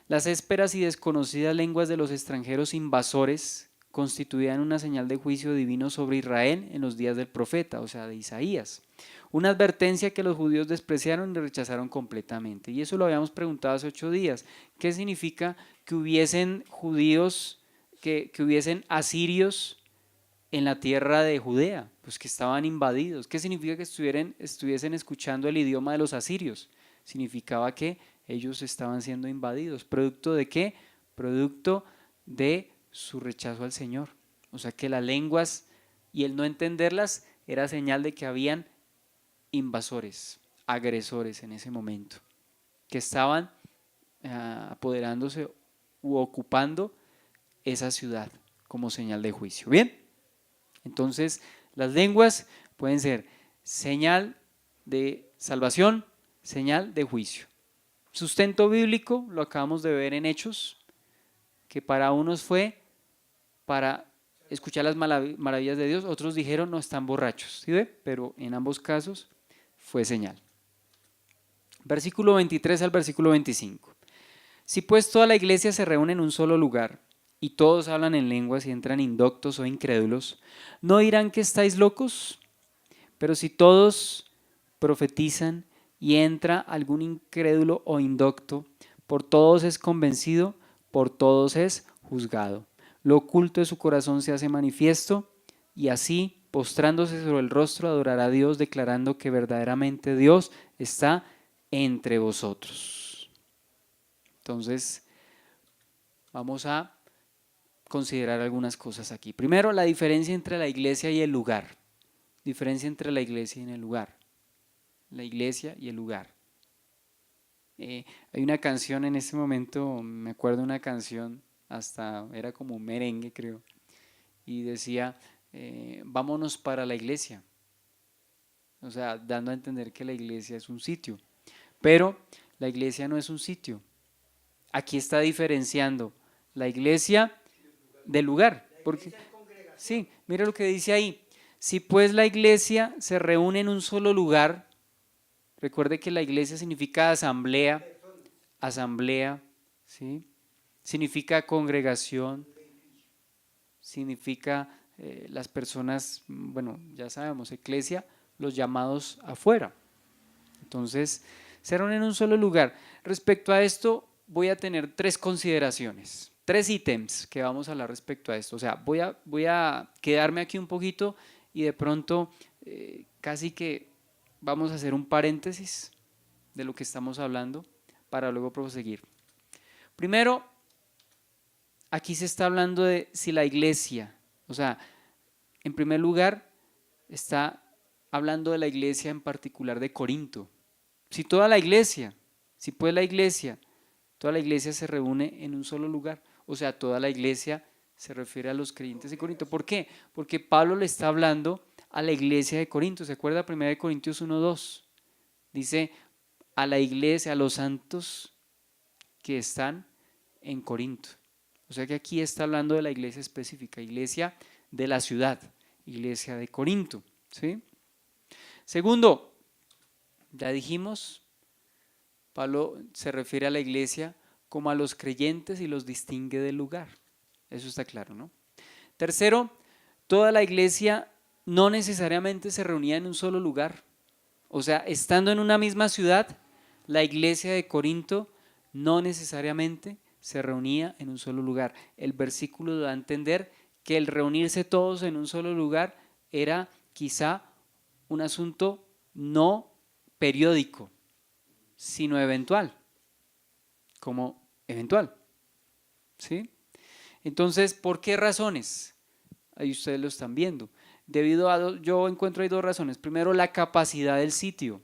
Las ásperas y desconocidas lenguas de los extranjeros invasores constituían una señal de juicio divino sobre Israel en los días del profeta, o sea, de Isaías. Una advertencia que los judíos despreciaron y rechazaron completamente. Y eso lo habíamos preguntado hace 8 días. ¿Qué significa que hubiesen judíos, que hubiesen asirios en la tierra de Judea? Pues que estaban invadidos. ¿Qué significa que estuviesen escuchando el idioma de los asirios? Significaba que ellos estaban siendo invadidos. ¿Producto de qué? Producto de su rechazo al Señor. O sea que las lenguas y el no entenderlas era señal de que habían invasores, agresores en ese momento, que estaban apoderándose u ocupando esa ciudad como señal de juicio. Bien, entonces las lenguas pueden ser señal de salvación, señal de juicio. Sustento bíblico, lo acabamos de ver en Hechos, que para unos fue para escuchar las maravillas de Dios, otros dijeron no, están borrachos, ¿sí ve? Pero en ambos casos fue señal. Versículo 23 al versículo 25. Si pues toda la iglesia se reúne en un solo lugar y todos hablan en lenguas y entran indoctos o incrédulos, ¿no dirán que estáis locos? Pero si todos profetizan y entra algún incrédulo o indocto, por todos es convencido, por todos es juzgado. Lo oculto de su corazón se hace manifiesto y así, postrándose sobre el rostro, adorará a Dios, declarando que verdaderamente Dios está entre vosotros. Entonces, vamos a considerar algunas cosas aquí. Primero, la diferencia entre la iglesia y el lugar. Diferencia entre la iglesia y el lugar. La iglesia y el lugar. Hay una canción en este momento, me acuerdo de una canción, hasta era como un merengue creo, y decía, vámonos para la iglesia. O sea, dando a entender que la iglesia es un sitio. Pero la iglesia no es un sitio. Aquí está diferenciando la iglesia del lugar. Porque, sí, mira lo que dice ahí. Si pues la iglesia se reúne en un solo lugar, recuerde que la iglesia significa asamblea, ¿sí? Significa congregación, significa las personas, bueno, ya sabemos, eclesia, los llamados afuera. Entonces, se reúnen en un solo lugar. Respecto a esto, voy a tener 3 consideraciones, 3 ítems que vamos a hablar respecto a esto. O sea, voy a quedarme aquí un poquito y de pronto casi que vamos a hacer un paréntesis de lo que estamos hablando para luego proseguir. Primero, aquí se está hablando de si la iglesia, o sea, en primer lugar, está hablando de la iglesia en particular de Corinto. Si toda la iglesia, si pues la iglesia, toda la iglesia se reúne en un solo lugar, o sea, toda la iglesia se refiere a los creyentes de Corinto. ¿Por qué? Porque Pablo le está hablando a la iglesia de Corinto. ¿Se acuerda 1 Corintios 1:2? Dice a la iglesia, a los santos que están en Corinto. O sea que aquí está hablando de la iglesia específica, iglesia de la ciudad, iglesia de Corinto, ¿sí? Segundo, ya dijimos, Pablo se refiere a la iglesia como a los creyentes y los distingue del lugar. Eso está claro, ¿no? Tercero, toda la iglesia no necesariamente se reunía en un solo lugar. O sea, estando en una misma ciudad, la iglesia de Corinto no necesariamente se reunía en un solo lugar. El versículo da a entender que el reunirse todos en un solo lugar era quizá un asunto no periódico, sino eventual, como eventual, ¿sí? Entonces, ¿por qué razones? Ahí ustedes lo están viendo. Yo encuentro ahí 2 razones. Primero, la capacidad del sitio,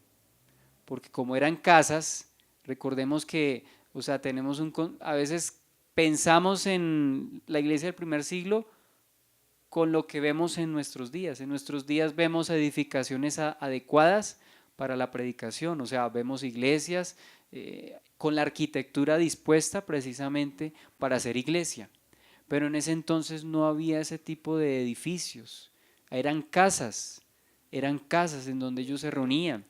porque como eran casas, recordemos que, o sea, a veces pensamos en la iglesia del primer siglo con lo que vemos en nuestros días. En nuestros días vemos edificaciones adecuadas para la predicación, o sea, vemos iglesias con la arquitectura dispuesta precisamente para hacer iglesia. Pero en ese entonces no había ese tipo de edificios, eran casas en donde ellos se reunían.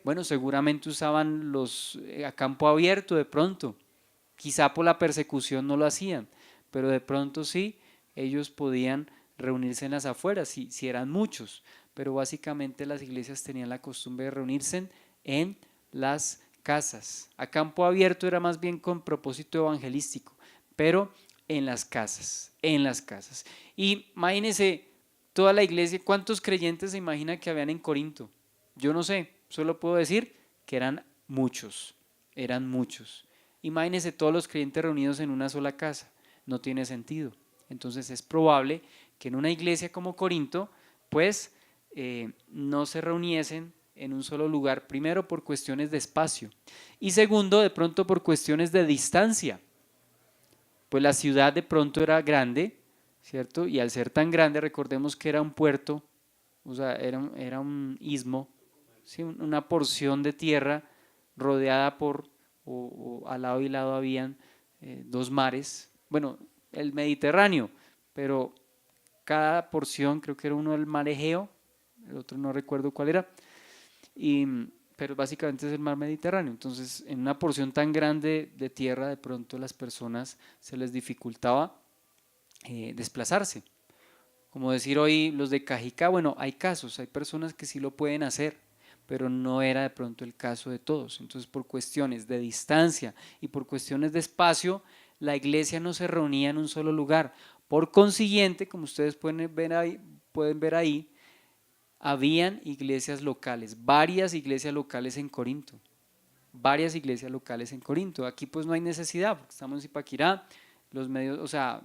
Bueno, seguramente usaban a campo abierto de pronto, Quizá por la persecución no lo hacían, pero de pronto sí, ellos podían reunirse en las afueras, si eran muchos, pero básicamente las iglesias tenían la costumbre de reunirse en las casas. A campo abierto era más bien con propósito evangelístico, pero en las casas, en las casas. Y imagínense toda la iglesia, ¿cuántos creyentes se imagina que habían en Corinto? Yo no sé, solo puedo decir que eran muchos, eran muchos. Imagínense todos los creyentes reunidos en una sola casa, no tiene sentido. Entonces es probable que en una iglesia como Corinto, pues no se reuniesen en un solo lugar, primero por cuestiones de espacio y segundo de pronto por cuestiones de distancia, pues la ciudad de pronto era grande, ¿cierto? Y al ser tan grande, recordemos que era un puerto, o sea, era un istmo, ¿sí? Una porción de tierra rodeada por, o al lado y lado habían dos mares, bueno, el Mediterráneo, pero cada porción, creo que era uno del mar Egeo, el otro no recuerdo cuál era, y, pero básicamente es el mar Mediterráneo. Entonces, en una porción tan grande de tierra, de pronto las personas se les dificultaba desplazarse. Como decir hoy los de Cajicá, bueno, hay casos, hay personas que sí lo pueden hacer, pero no era de pronto el caso de todos. Entonces, por cuestiones de distancia y por cuestiones de espacio, la iglesia no se reunía en un solo lugar. Por consiguiente, como ustedes pueden ver ahí, habían iglesias locales, varias iglesias locales en Corinto, varias iglesias locales en Corinto. Aquí pues no hay necesidad, porque estamos en Zipaquirá, los medios, o sea,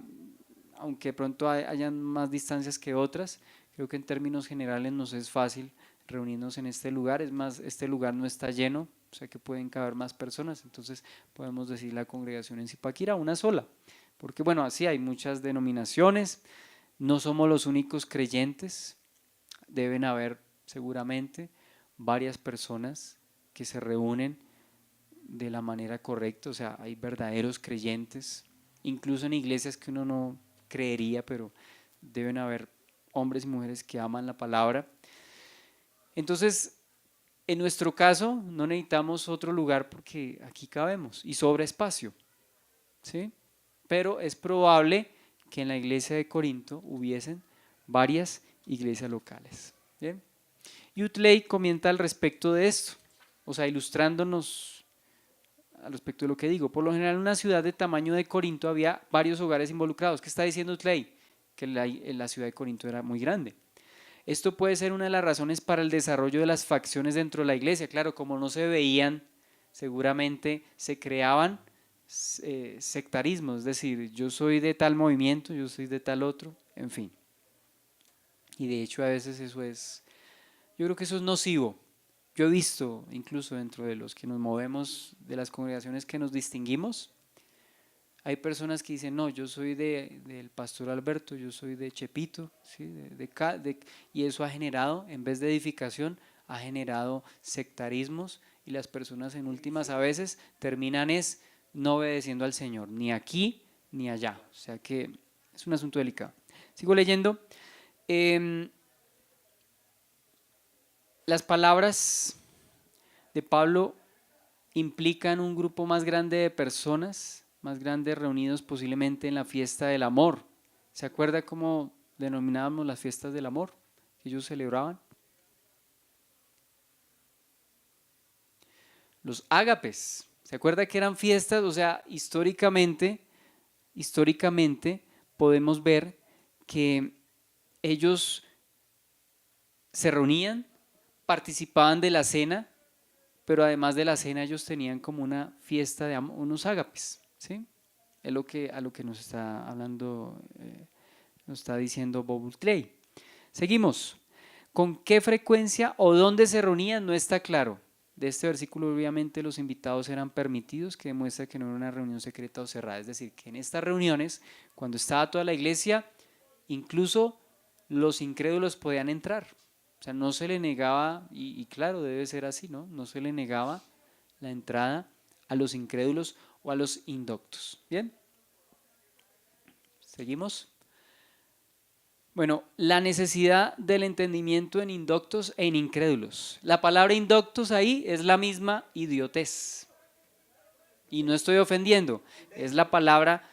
aunque de pronto hayan más distancias que otras, creo que en términos generales nos es fácil reunirnos en este lugar. Es más, este lugar no está lleno, o sea que pueden caber más personas, entonces podemos decir la congregación en Zipaquirá, una sola, porque bueno, así hay muchas denominaciones, no somos los únicos creyentes, deben haber seguramente varias personas que se reúnen de la manera correcta, o sea, hay verdaderos creyentes, incluso en iglesias que uno no creería, pero deben haber hombres y mujeres que aman la palabra. Entonces, en nuestro caso, no necesitamos otro lugar porque aquí cabemos y sobra espacio, ¿sí? Pero es probable que en la iglesia de Corinto hubiesen varias iglesias locales. ¿Bien? Yutley comenta al respecto de esto, o sea, ilustrándonos al respecto de lo que digo. Por lo general, en una ciudad de tamaño de Corinto había varios hogares involucrados. ¿Qué está diciendo Yutley? Que la ciudad de Corinto era muy grande. Esto puede ser una de las razones para el desarrollo de las facciones dentro de la iglesia. Claro, como no se veían, seguramente se creaban sectarismos, es decir, yo soy de tal movimiento, yo soy de tal otro, en fin. Y de hecho a veces eso es, yo creo que eso es nocivo. Yo he visto, incluso dentro de los que nos movemos, de las congregaciones que nos distinguimos, hay personas que dicen, no, yo soy del pastor Alberto, yo soy de Chepito, ¿sí? Y eso ha generado, en vez de edificación, ha generado sectarismos y las personas en últimas a veces terminan no obedeciendo al Señor, ni aquí ni allá. O sea que es un asunto delicado. Sigo leyendo. Las palabras de Pablo implican un grupo más grande de personas, más grandes reunidos posiblemente en la fiesta del amor. ¿Se acuerda cómo denominábamos las fiestas del amor que ellos celebraban? Los ágapes. ¿Se acuerda que eran fiestas? O sea, históricamente podemos ver que ellos se reunían, participaban de la cena, pero además de la cena ellos tenían como una fiesta de unos ágapes, ¿sí? Es a lo que nos está hablando, nos está diciendo Bob Clay. Seguimos. ¿Con qué frecuencia o dónde se reunían? No está claro. De este versículo obviamente los invitados eran permitidos, que demuestra que no era una reunión secreta o cerrada. Es decir, que en estas reuniones, cuando estaba toda la iglesia, incluso los incrédulos podían entrar. O sea, no se le negaba, y claro, debe ser así, ¿no? No se le negaba la entrada a los incrédulos o a los indoctos. ¿Bien? ¿Seguimos? Bueno, la necesidad del entendimiento en indoctos e en incrédulos. La palabra indoctos ahí es la misma idiotez. Y no estoy ofendiendo, es la palabra.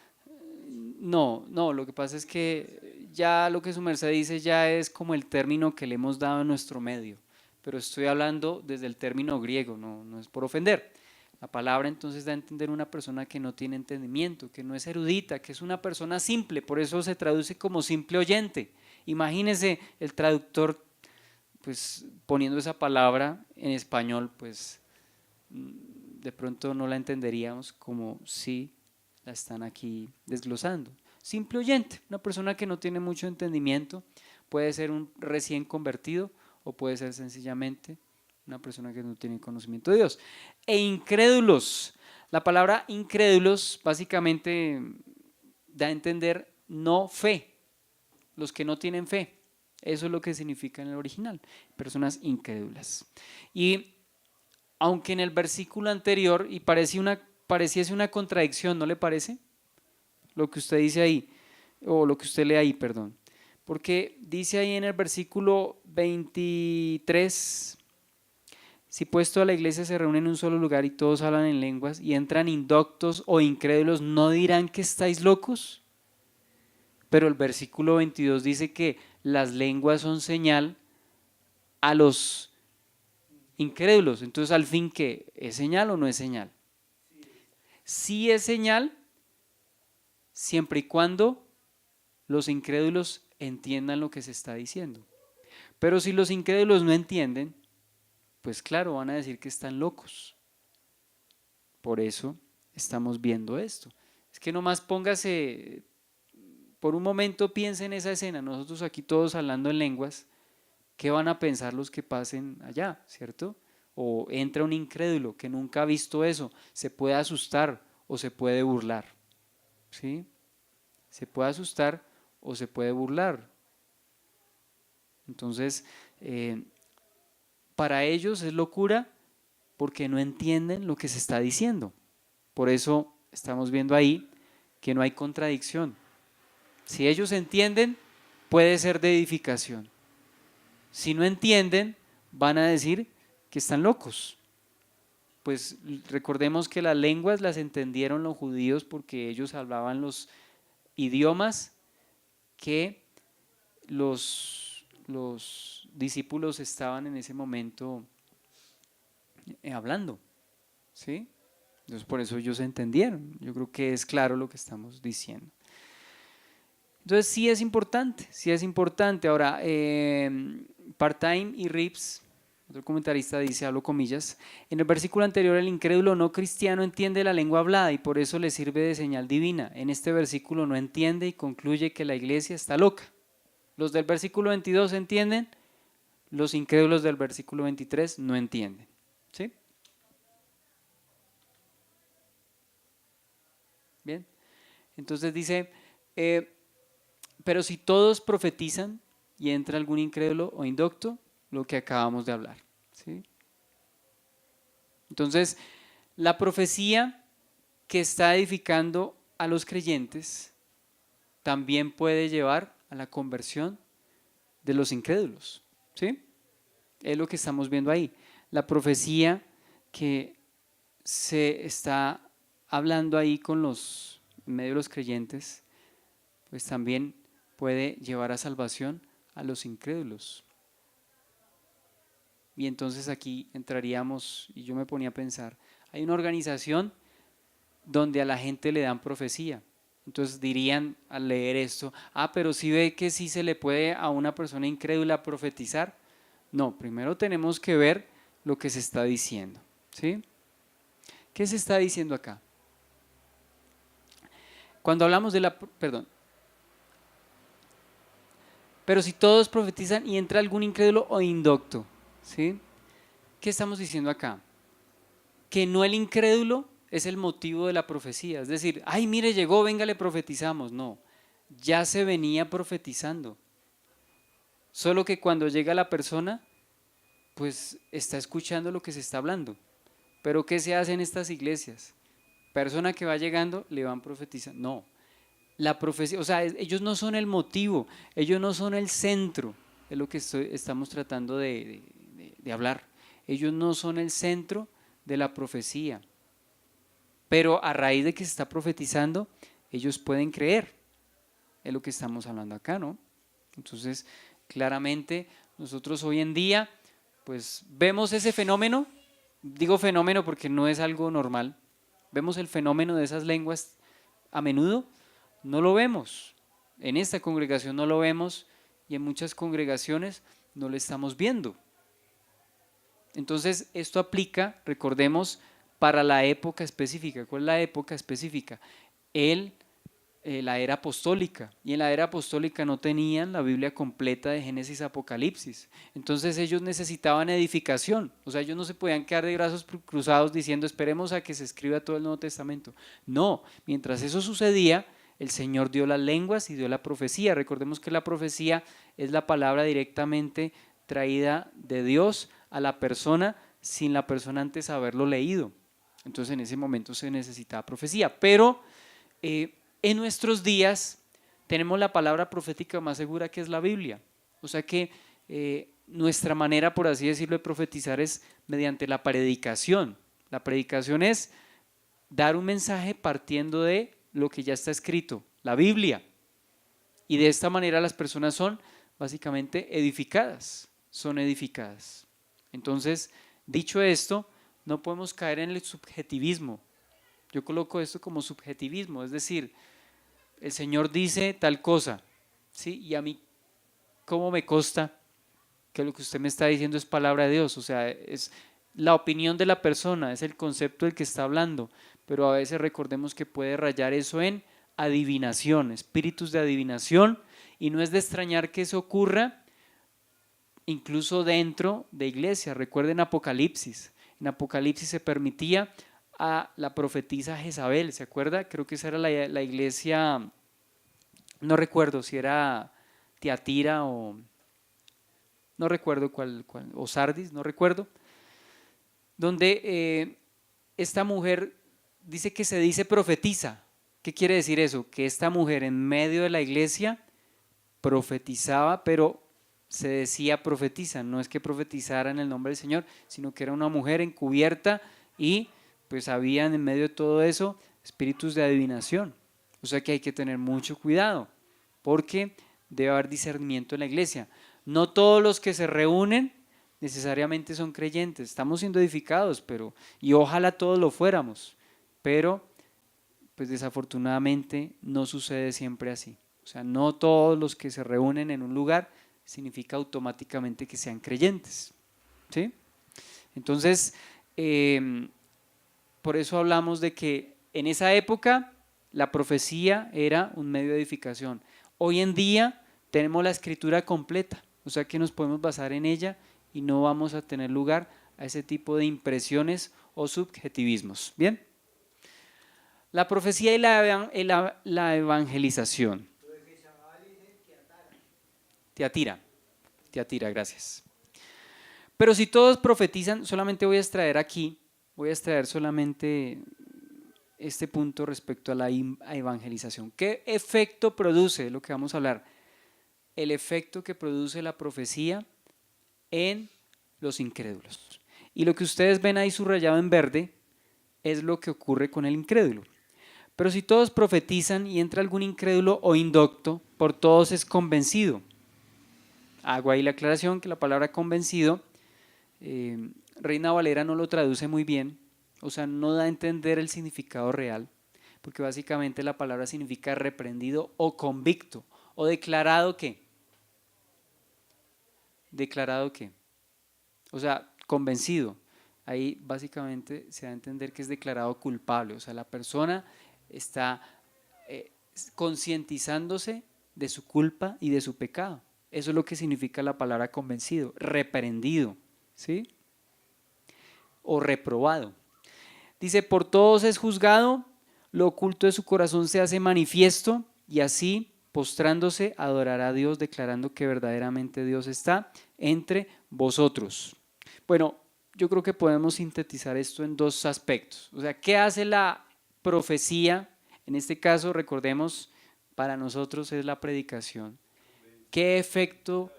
No, no, lo que pasa es que ya lo que su merced dice ya es como el término que le hemos dado en nuestro medio, pero estoy hablando desde el término griego, no, no es por ofender. La palabra entonces da a entender una persona que no tiene entendimiento, que no es erudita, que es una persona simple, por eso se traduce como simple oyente. Imagínese el traductor pues poniendo esa palabra en español, pues de pronto no la entenderíamos como si la están aquí desglosando. Simple oyente, una persona que no tiene mucho entendimiento, puede ser un recién convertido o puede ser sencillamente una persona que no tiene conocimiento de Dios. E incrédulos, la palabra incrédulos básicamente da a entender no fe, los que no tienen fe. Eso es lo que significa en el original, personas incrédulas. Y aunque en el versículo anterior, y pareciese una contradicción, ¿no le parece? Lo que usted dice ahí, o lo que usted lee ahí, perdón. Porque dice ahí en el versículo 23, si puesto a la iglesia se reúne en un solo lugar y todos hablan en lenguas y entran indoctos o incrédulos, ¿no dirán que estáis locos? Pero el versículo 22 dice que las lenguas son señal a los incrédulos. Entonces, al fin, ¿qué? ¿Es señal o no es señal? Sí es señal siempre y cuando los incrédulos entiendan lo que se está diciendo. Pero si los incrédulos no entienden, pues claro, van a decir que están locos. Por eso estamos viendo esto. Es que nomás póngase, por un momento piense en esa escena, nosotros aquí todos hablando en lenguas, ¿qué van a pensar los que pasen allá, cierto? O entra un incrédulo que nunca ha visto eso, se puede asustar o se puede burlar, ¿sí? Se puede asustar o se puede burlar. Entonces, para ellos es locura porque no entienden lo que se está diciendo. Por eso estamos viendo ahí que no hay contradicción. Si ellos entienden, puede ser de edificación. Si no entienden, van a decir que están locos. Pues recordemos que las lenguas las entendieron los judíos porque ellos hablaban los idiomas que los discípulos estaban en ese momento hablando, ¿sí? Entonces por eso ellos entendieron. Yo creo que es claro lo que estamos diciendo. Entonces sí es importante, sí es importante. Ahora, Partain y Rips, otro comentarista dice, hablo comillas, en el versículo anterior el incrédulo no cristiano entiende la lengua hablada y por eso le sirve de señal divina. En este versículo no entiende y concluye que la iglesia está loca. Los del versículo 22 entienden, los incrédulos del versículo 23 no entienden. ¿Sí? Bien. Entonces dice, pero si todos profetizan y entra algún incrédulo o indocto, lo que acabamos de hablar. ¿Sí? Entonces, la profecía que está edificando a los creyentes también puede llevar a la conversión de los incrédulos. ¿Sí? Es lo que estamos viendo ahí. La profecía que se está hablando ahí con los en medio de los creyentes, pues también puede llevar a salvación a los incrédulos. Y entonces aquí entraríamos, y yo me ponía a pensar, hay una organización donde a la gente le dan profecía. Entonces dirían al leer esto, pero si ve que sí se le puede a una persona incrédula profetizar. No, primero tenemos que ver lo que se está diciendo. ¿Sí? ¿Qué se está diciendo acá? Cuando hablamos de la, perdón, pero si todos profetizan y entra algún incrédulo o indocto, ¿sí? ¿Qué estamos diciendo acá? Que no el incrédulo es el motivo de la profecía, es decir, ay mire llegó, venga le profetizamos, no, ya se venía profetizando, solo que cuando llega la persona, pues está escuchando lo que se está hablando. Pero ¿qué se hace en estas iglesias? Persona que va llegando le van profetizando, no. La profecía, o sea, ellos no son el motivo, ellos no son el centro, es lo que estamos tratando de hablar. Ellos no son el centro de la profecía. pero a raíz de que se está profetizando, ellos pueden creer. Es lo que estamos hablando acá, ¿no? Entonces, claramente, nosotros hoy en día, pues vemos ese fenómeno, digo fenómeno porque no es algo normal, vemos el fenómeno de esas lenguas a menudo, no lo vemos. En esta congregación no lo vemos y en muchas congregaciones no lo estamos viendo. Entonces, esto aplica, recordemos, para la época específica. ¿Cuál es la época específica? La era apostólica, y en la era apostólica no tenían la Biblia completa de Génesis a Apocalipsis, entonces ellos necesitaban edificación, o sea, ellos no se podían quedar de brazos cruzados diciendo esperemos a que se escriba todo el Nuevo Testamento. No, mientras eso sucedía, el Señor dio las lenguas y dio la profecía. Recordemos que la profecía es la palabra directamente traída de Dios a la persona sin la persona antes haberlo leído. Entonces en ese momento se necesitaba profecía, pero en nuestros días tenemos la palabra profética más segura, que es la Biblia. O sea que nuestra manera, por así decirlo, de profetizar es mediante la predicación. La predicación es dar un mensaje partiendo de lo que ya está escrito, la Biblia. Y de esta manera las personas son básicamente edificadas, son edificadas. Entonces, dicho esto, no podemos caer en el subjetivismo. Yo coloco esto como subjetivismo, es decir, el Señor dice tal cosa, ¿sí? Y a mí, ¿cómo me consta que lo que usted me está diciendo es palabra de Dios? O sea, es la opinión de la persona, es el concepto del que está hablando, pero a veces recordemos que puede rayar eso en adivinación, espíritus de adivinación, y no es de extrañar que eso ocurra incluso dentro de iglesia. Recuerden Apocalipsis, en Apocalipsis se permitía a la profetisa Jezabel, ¿se acuerda? Creo que esa era la iglesia, no recuerdo si era Tiatira o no recuerdo cuál, o Sardis, no recuerdo, donde esta mujer dice que se dice profetiza. ¿Qué quiere decir eso? Que esta mujer en medio de la iglesia profetizaba, pero se decía profetiza, no es que profetizara en el nombre del Señor, sino que era una mujer encubierta y pues habían en medio de todo eso espíritus de adivinación. O sea que hay que tener mucho cuidado porque debe haber discernimiento en la iglesia. No todos los que se reúnen necesariamente son creyentes, estamos siendo edificados, y ojalá todos lo fuéramos, pero pues desafortunadamente no sucede siempre así. O sea, no todos los que se reúnen en un lugar significa automáticamente que sean creyentes, ¿sí? Entonces, por eso hablamos de que en esa época la profecía era un medio de edificación. Hoy en día tenemos la escritura completa, o sea que nos podemos basar en ella y no vamos a tener lugar a ese tipo de impresiones o subjetivismos. ¿Bien? La profecía y la evangelización. Tiatira, gracias. Pero si todos profetizan, solamente voy a extraer solamente este punto respecto a la evangelización. ¿Qué efecto produce lo que vamos a hablar? El efecto que produce la profecía en los incrédulos. Y lo que ustedes ven ahí subrayado en verde es lo que ocurre con el incrédulo. Pero si todos profetizan y entra algún incrédulo o indocto, por todos es convencido. Hago ahí la aclaración que la palabra convencido, Reina Valera no lo traduce muy bien, o sea, no da a entender el significado real, porque básicamente la palabra significa reprendido o convicto, o declarado ¿qué? ¿Declarado qué? O sea, convencido. Ahí básicamente se da a entender que es declarado culpable, o sea, la persona está concientizándose de su culpa y de su pecado. Eso es lo que significa la palabra convencido, reprendido, ¿sí? O reprobado. Dice, por todos es juzgado, lo oculto de su corazón se hace manifiesto y así, postrándose, adorará a Dios, declarando que verdaderamente Dios está entre vosotros. Bueno, yo creo que podemos sintetizar esto en dos aspectos. O sea, ¿qué hace la profecía? En este caso, recordemos, para nosotros es la predicación. ¿Qué efecto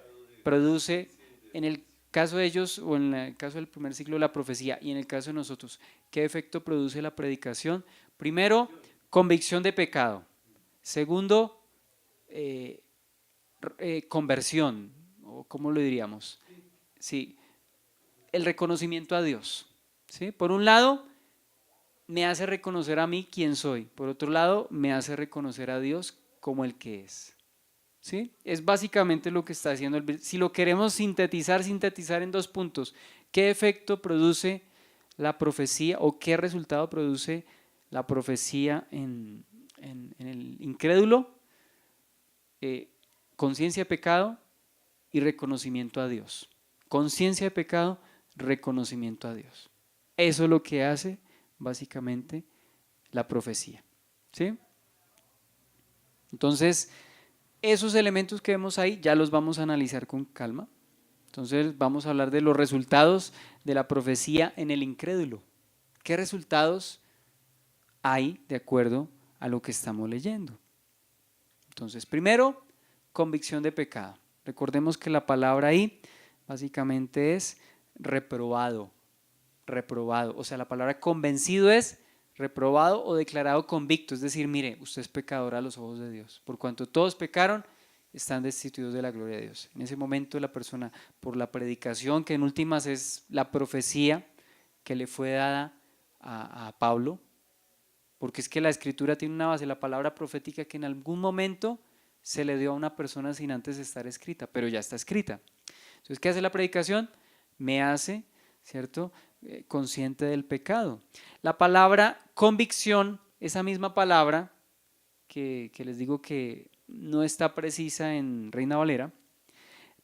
produce en el caso de ellos o en el caso del primer ciclo la profecía y en el caso de nosotros? ¿Qué efecto produce la predicación? Primero, convicción de pecado. Segundo, conversión, o ¿cómo lo diríamos? Sí, el reconocimiento a Dios. ¿Sí? Por un lado, me hace reconocer a mí quién soy. Por otro lado, me hace reconocer a Dios como el que es. ¿Sí? Es básicamente lo que está haciendo si lo queremos sintetizar en 2 puntos. ¿Qué efecto produce la profecía o qué resultado produce la profecía en el incrédulo? Conciencia de pecado y reconocimiento a Dios. Conciencia de pecado, reconocimiento a Dios. Eso es lo que hace básicamente la profecía. ¿Sí? Entonces, esos elementos que vemos ahí ya los vamos a analizar con calma. Entonces vamos a hablar de los resultados de la profecía en el incrédulo. ¿Qué resultados hay de acuerdo a lo que estamos leyendo? Entonces, primero, convicción de pecado. Recordemos que la palabra ahí básicamente es reprobado. Reprobado. O sea, la palabra convencido es reprobado o declarado convicto. Es decir, mire, usted es pecador a los ojos de Dios. Por cuanto todos pecaron, están destituidos de la gloria de Dios. En ese momento la persona, por la predicación, que en últimas es la profecía que le fue dada a Pablo, porque es que la escritura tiene una base, la palabra profética que en algún momento se le dio a una persona sin antes estar escrita, pero ya está escrita. Entonces, ¿qué hace la predicación? Me hace, ¿cierto?, consciente del pecado. La palabra convicción, esa misma palabra que les digo que no está precisa en Reina Valera,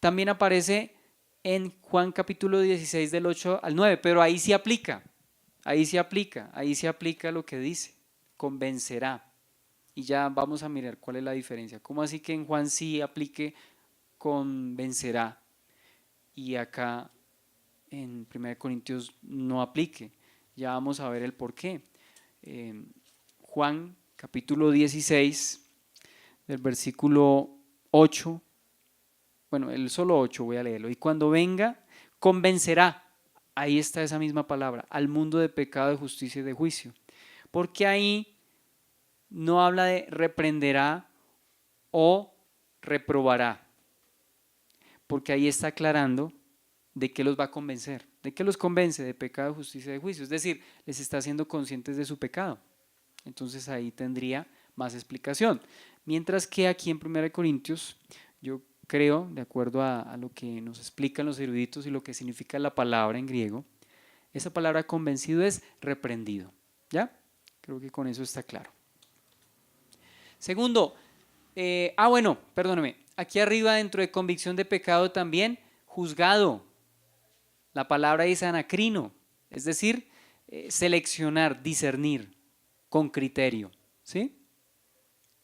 también aparece en Juan capítulo 16 del 8 al 9, pero ahí sí aplica lo que dice, convencerá. Y ya vamos a mirar cuál es la diferencia. ¿Cómo así que en Juan sí aplique convencerá y acá en 1 Corintios no aplique? Ya vamos a ver el por qué. Juan capítulo 16 del versículo 8, bueno, el solo 8 voy a leerlo. Y cuando venga, convencerá, ahí está esa misma palabra, al mundo de pecado, de justicia y de juicio. Porque ahí no habla de reprenderá o reprobará, porque ahí está aclarando de qué los va a convencer. ¿De qué los convence? De pecado, de justicia y de juicio. Es decir, les está haciendo conscientes de su pecado. Entonces ahí tendría más explicación. Mientras que aquí en 1 Corintios, yo creo, de acuerdo a lo que nos explican los eruditos y lo que significa la palabra en griego, esa palabra convencido es reprendido. ¿Ya? Creo que con eso está claro. Segundo, bueno, perdóname, aquí arriba dentro de convicción de pecado también, juzgado. La palabra dice anacrino, es decir, seleccionar, discernir con criterio, ¿sí?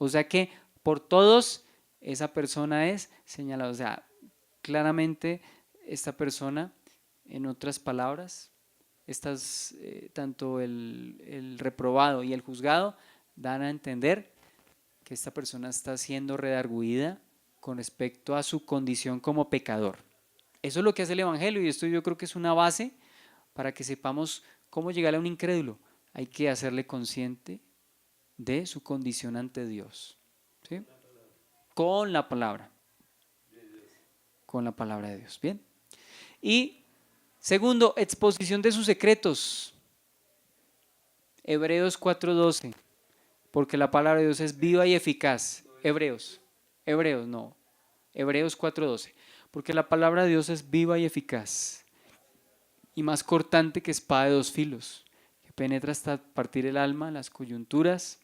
O sea que por todos esa persona es señalada. O sea, claramente esta persona, en otras palabras, tanto el reprobado y el juzgado dan a entender que esta persona está siendo redarguida con respecto a su condición como pecador. Eso es lo que hace el Evangelio y esto yo creo que es una base para que sepamos cómo llegar a un incrédulo. Hay que hacerle consciente de su condición ante Dios. ¿Sí? Con la palabra. Con la palabra de Dios. Bien. Y segundo, exposición de sus secretos. Hebreos 4:12. Porque la palabra de Dios es viva y eficaz. Hebreos 4:12. Porque la palabra de Dios es viva y eficaz y más cortante que espada de 2 filos, que penetra hasta partir el alma, las coyunturas,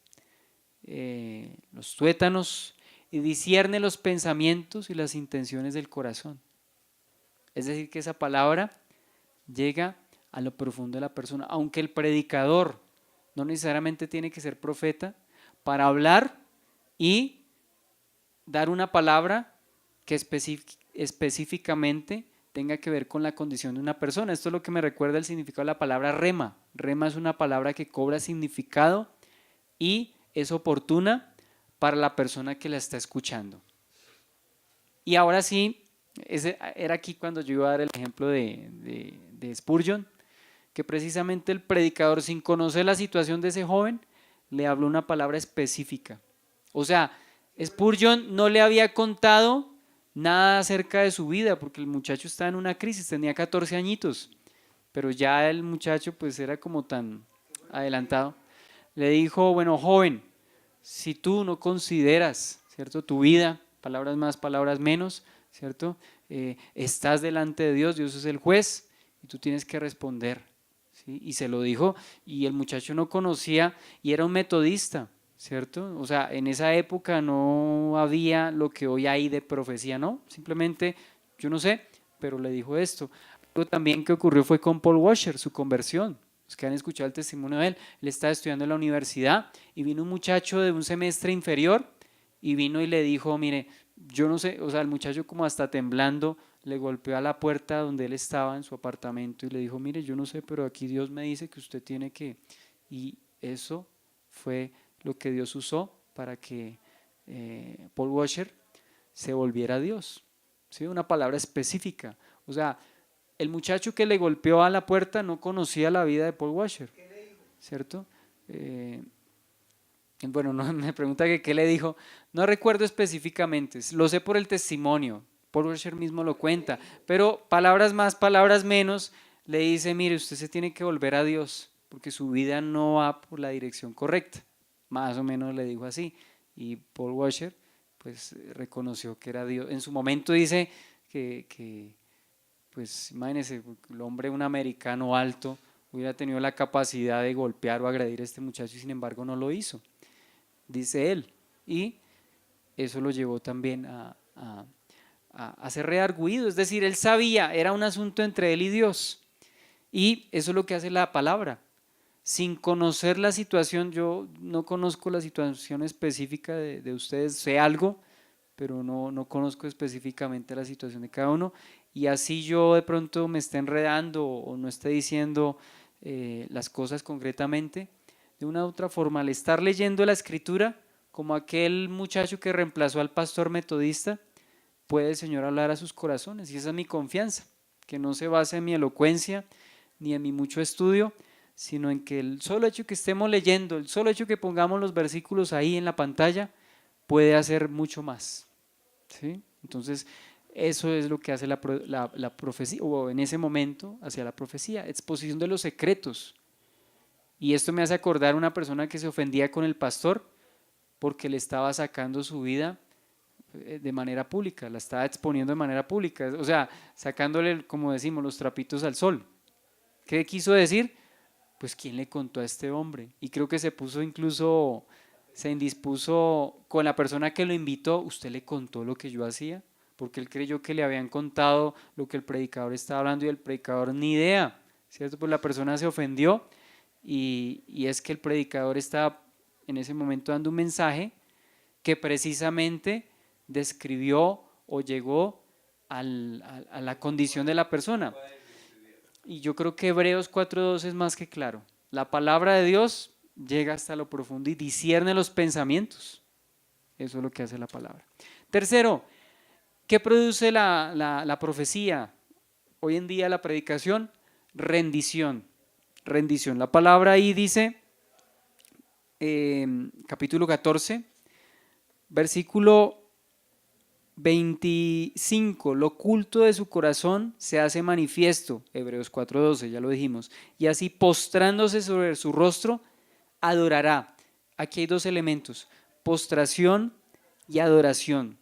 los tuétanos, y discierne los pensamientos y las intenciones del corazón. Es decir, que esa palabra llega a lo profundo de la persona, aunque el predicador no necesariamente tiene que ser profeta para hablar y dar una palabra que específicamente tenga que ver con la condición de una persona. Esto es lo que me recuerda el significado de la palabra rema. Rema es una palabra que cobra significado y es oportuna para la persona que la está escuchando. Y ahora sí, ese era aquí cuando yo iba a dar el ejemplo de Spurgeon, que precisamente el predicador, sin conocer la situación de ese joven, le habló una palabra específica. O sea, Spurgeon no le había contado nada acerca de su vida, porque el muchacho estaba en una crisis, tenía 14 añitos, pero ya el muchacho pues era como tan adelantado. Le dijo, bueno, joven, si tú no consideras, ¿cierto?, tu vida, palabras más, palabras menos, ¿cierto?, estás delante de Dios, Dios es el juez y tú tienes que responder, ¿sí? Y se lo dijo, y el muchacho no conocía y era un metodista, ¿cierto? O sea, en esa época no había lo que hoy hay de profecía, ¿no? Simplemente, yo no sé, pero le dijo esto. Algo también que ocurrió fue con Paul Washer, su conversión. Los que han escuchado el testimonio de él, él estaba estudiando en la universidad y vino un muchacho de un semestre inferior y vino y le dijo, mire, yo no sé, o sea, el muchacho como hasta temblando le golpeó a la puerta donde él estaba en su apartamento y le dijo, mire, yo no sé, pero aquí Dios me dice que usted tiene que, y eso fue lo que Dios usó para que Paul Washer se volviera a Dios, ¿sí? Una palabra específica, o sea, el muchacho que le golpeó a la puerta no conocía la vida de Paul Washer, ¿cierto? Bueno, no, me pregunta que qué le dijo, no recuerdo específicamente, lo sé por el testimonio, Paul Washer mismo lo cuenta, pero palabras más, palabras menos, le dice, mire, usted se tiene que volver a Dios, porque su vida no va por la dirección correcta, más o menos le dijo así, y Paul Washer pues reconoció que era Dios, en su momento dice que pues imagínense, el hombre, un americano alto, hubiera tenido la capacidad de golpear o agredir a este muchacho y sin embargo no lo hizo, dice él, y eso lo llevó también a ser redargüido, es decir, él sabía, era un asunto entre él y Dios, y eso es lo que hace la palabra. Sin conocer la situación, yo no conozco la situación específica de ustedes, sé algo, pero no conozco específicamente la situación de cada uno, y así yo de pronto me esté enredando o no esté diciendo las cosas concretamente, de una u otra forma, al estar leyendo la escritura, como aquel muchacho que reemplazó al pastor metodista, puede el Señor hablar a sus corazones, y esa es mi confianza, que no se basa en mi elocuencia ni en mi mucho estudio, sino en que el solo hecho que estemos leyendo, el solo hecho que pongamos los versículos ahí en la pantalla, puede hacer mucho más, ¿sí? Entonces, eso es lo que hace la profecía, o en ese momento hacia la profecía, exposición de los secretos. Y esto me hace acordar a una persona que se ofendía con el pastor porque le estaba sacando su vida de manera pública, la estaba exponiendo de manera pública, o sea, sacándole, como decimos, los trapitos al sol. ¿Qué quiso decir? Pues ¿quién le contó a este hombre? Y creo que se puso incluso, se indispuso con la persona que lo invitó, ¿usted le contó lo que yo hacía? Porque él creyó que le habían contado lo que el predicador estaba hablando y el predicador ni idea, ¿cierto? Pues la persona se ofendió y es que el predicador estaba en ese momento dando un mensaje que precisamente describió o llegó a la condición de la persona. Y yo creo que Hebreos 4:2 es más que claro. La palabra de Dios llega hasta lo profundo y discierne los pensamientos. Eso es lo que hace la palabra. Tercero, ¿qué produce la profecía? Hoy en día la predicación, rendición. Rendición. La palabra ahí dice, capítulo 14, versículo 25, lo oculto de su corazón se hace manifiesto, Hebreos 4:12, ya lo dijimos, y así postrándose sobre su rostro, adorará. Aquí hay dos elementos, postración y adoración.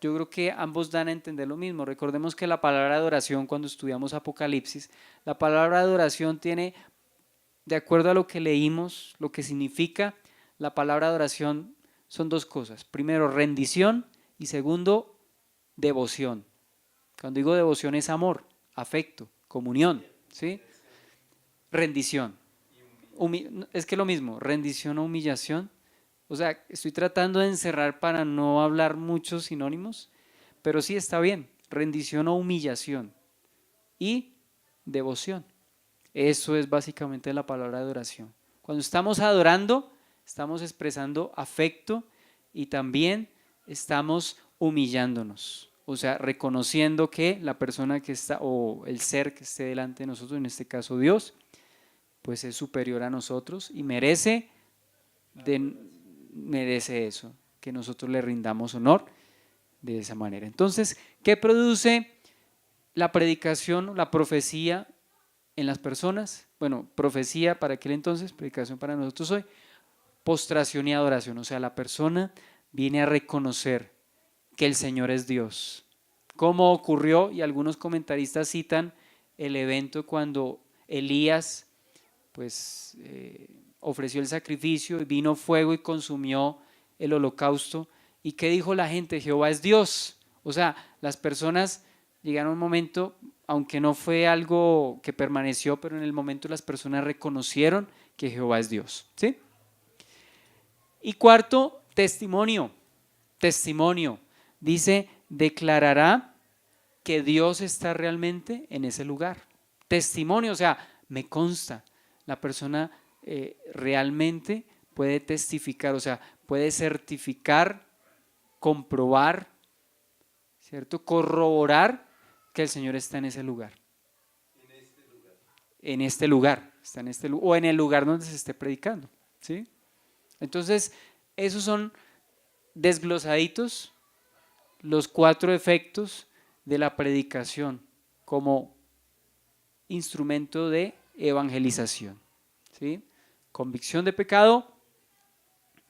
Yo creo que ambos dan a entender lo mismo. Recordemos que la palabra adoración, cuando estudiamos Apocalipsis, la palabra adoración tiene, de acuerdo a lo que leímos, lo que significa, la palabra adoración son dos cosas. Primero, rendición, y segundo, devoción. Cuando digo devoción es amor, afecto, comunión, ¿sí? Rendición. Es que lo mismo, rendición o humillación. O sea, estoy tratando de encerrar para no hablar muchos sinónimos, pero sí está bien, rendición o humillación y devoción. Eso es básicamente la palabra adoración. Cuando estamos adorando, estamos expresando afecto y también estamos humillándonos. o sea, reconociendo que la persona que está, o el ser que esté delante de nosotros, en este caso Dios, pues es superior a nosotros y merece eso, que nosotros le rindamos honor de esa manera. Entonces, ¿qué produce la predicación, la profecía en las personas? Bueno, profecía para aquel entonces, predicación para nosotros hoy, postración y adoración. O sea, la persona viene a reconocer que el Señor es Dios. ¿Cómo ocurrió? Y algunos comentaristas citan el evento cuando Elías pues ofreció el sacrificio y vino fuego y consumió el holocausto. ¿Y qué dijo la gente? Jehová es Dios. O sea, las personas llegaron a un momento, aunque no fue algo que permaneció, pero en el momento las personas reconocieron que Jehová es Dios. ¿Sí? Y cuarto, testimonio. Testimonio. Dice, declarará que Dios está realmente en ese lugar. Testimonio, o sea, me consta. La persona realmente puede testificar, o sea, puede certificar, comprobar, ¿cierto? Corroborar que el Señor está en ese lugar. En este lugar, está en este o en el lugar donde se esté predicando, ¿sí? Entonces, esos son desglosaditos los 4 efectos de la predicación como instrumento de evangelización, ¿sí? Convicción de pecado,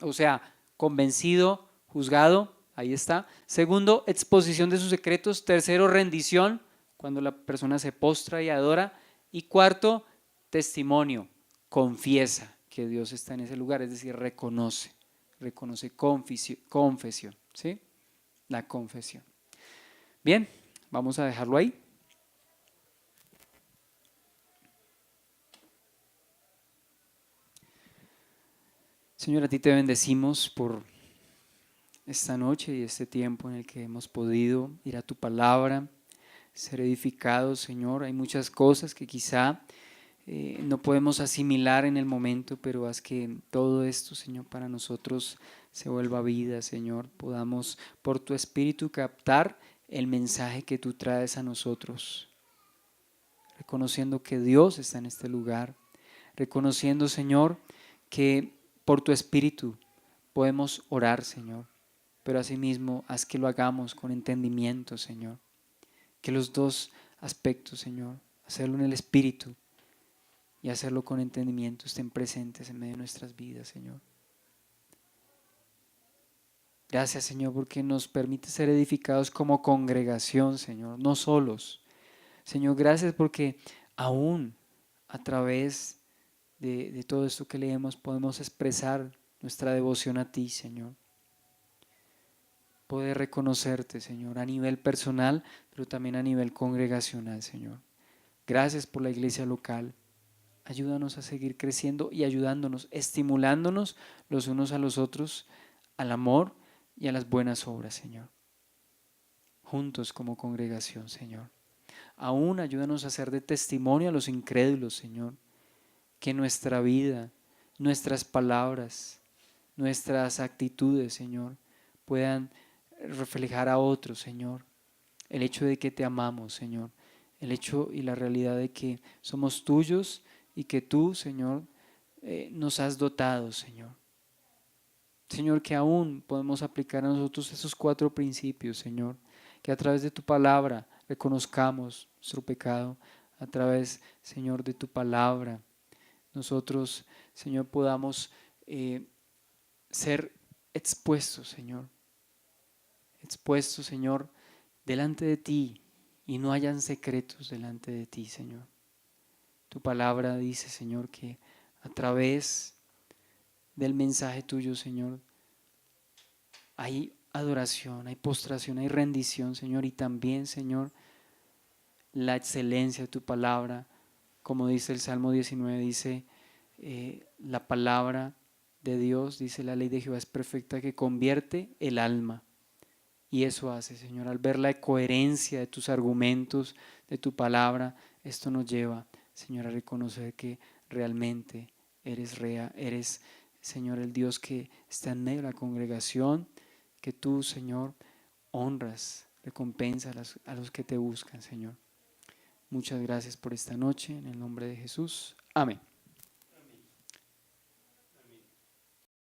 o sea, convencido, juzgado, ahí está. Segundo, exposición de sus secretos. Tercero, rendición, cuando la persona se postra y adora. Y cuarto, testimonio, confiesa que Dios está en ese lugar, es decir, reconoce confesión, ¿sí? La confesión. Bien, vamos a dejarlo ahí. Señor, a ti te bendecimos por esta noche y este tiempo en el que hemos podido ir a tu palabra, ser edificados, Señor. Hay muchas cosas que quizá no podemos asimilar en el momento, pero haz que todo esto, Señor, para nosotros se vuelva vida, Señor. Podamos por tu Espíritu captar el mensaje que tú traes a nosotros, reconociendo que Dios está en este lugar, reconociendo, Señor, que por tu Espíritu podemos orar, Señor, pero asimismo haz que lo hagamos con entendimiento, Señor. Que los dos aspectos, Señor, hacerlo en el Espíritu y hacerlo con entendimiento, estén presentes en medio de nuestras vidas, Señor. Gracias, Señor, porque nos permite ser edificados como congregación, Señor, no solos. Señor, gracias porque aún a través de todo esto que leemos podemos expresar nuestra devoción a ti, Señor. Poder reconocerte, Señor, a nivel personal, pero también a nivel congregacional, Señor. Gracias por la iglesia local. Ayúdanos a seguir creciendo y ayudándonos, estimulándonos los unos a los otros al amor y a las buenas obras, Señor. Juntos como congregación, Señor. Aún ayúdanos a ser de testimonio a los incrédulos, Señor. Que nuestra vida, nuestras palabras, nuestras actitudes, Señor, puedan reflejar a otros, Señor, el hecho de que te amamos, Señor, el hecho y la realidad de que somos tuyos y que tú, Señor, nos has dotado, Señor. Señor, que aún podemos aplicar a nosotros esos 4 principios, Señor, que a través de tu palabra reconozcamos nuestro pecado, a través, Señor, de tu palabra, nosotros, Señor, podamos ser expuestos, Señor, delante de ti y no hayan secretos delante de ti, Señor. Tu palabra dice, Señor, que a través del mensaje tuyo, Señor, hay adoración, hay postración, hay rendición, Señor, y también, Señor, la excelencia de tu palabra, como dice el Salmo 19, dice la palabra de Dios, dice la ley de Jehová es perfecta que convierte el alma. Y eso hace, Señor, al ver la coherencia de tus argumentos, de tu palabra, esto nos lleva, Señor, a reconocer que realmente eres real, eres, Señor, el Dios que está en medio de la congregación, que tú, Señor, honras recompensa a los que te buscan, Señor. Muchas gracias por esta noche, en el nombre de Jesús. Amén.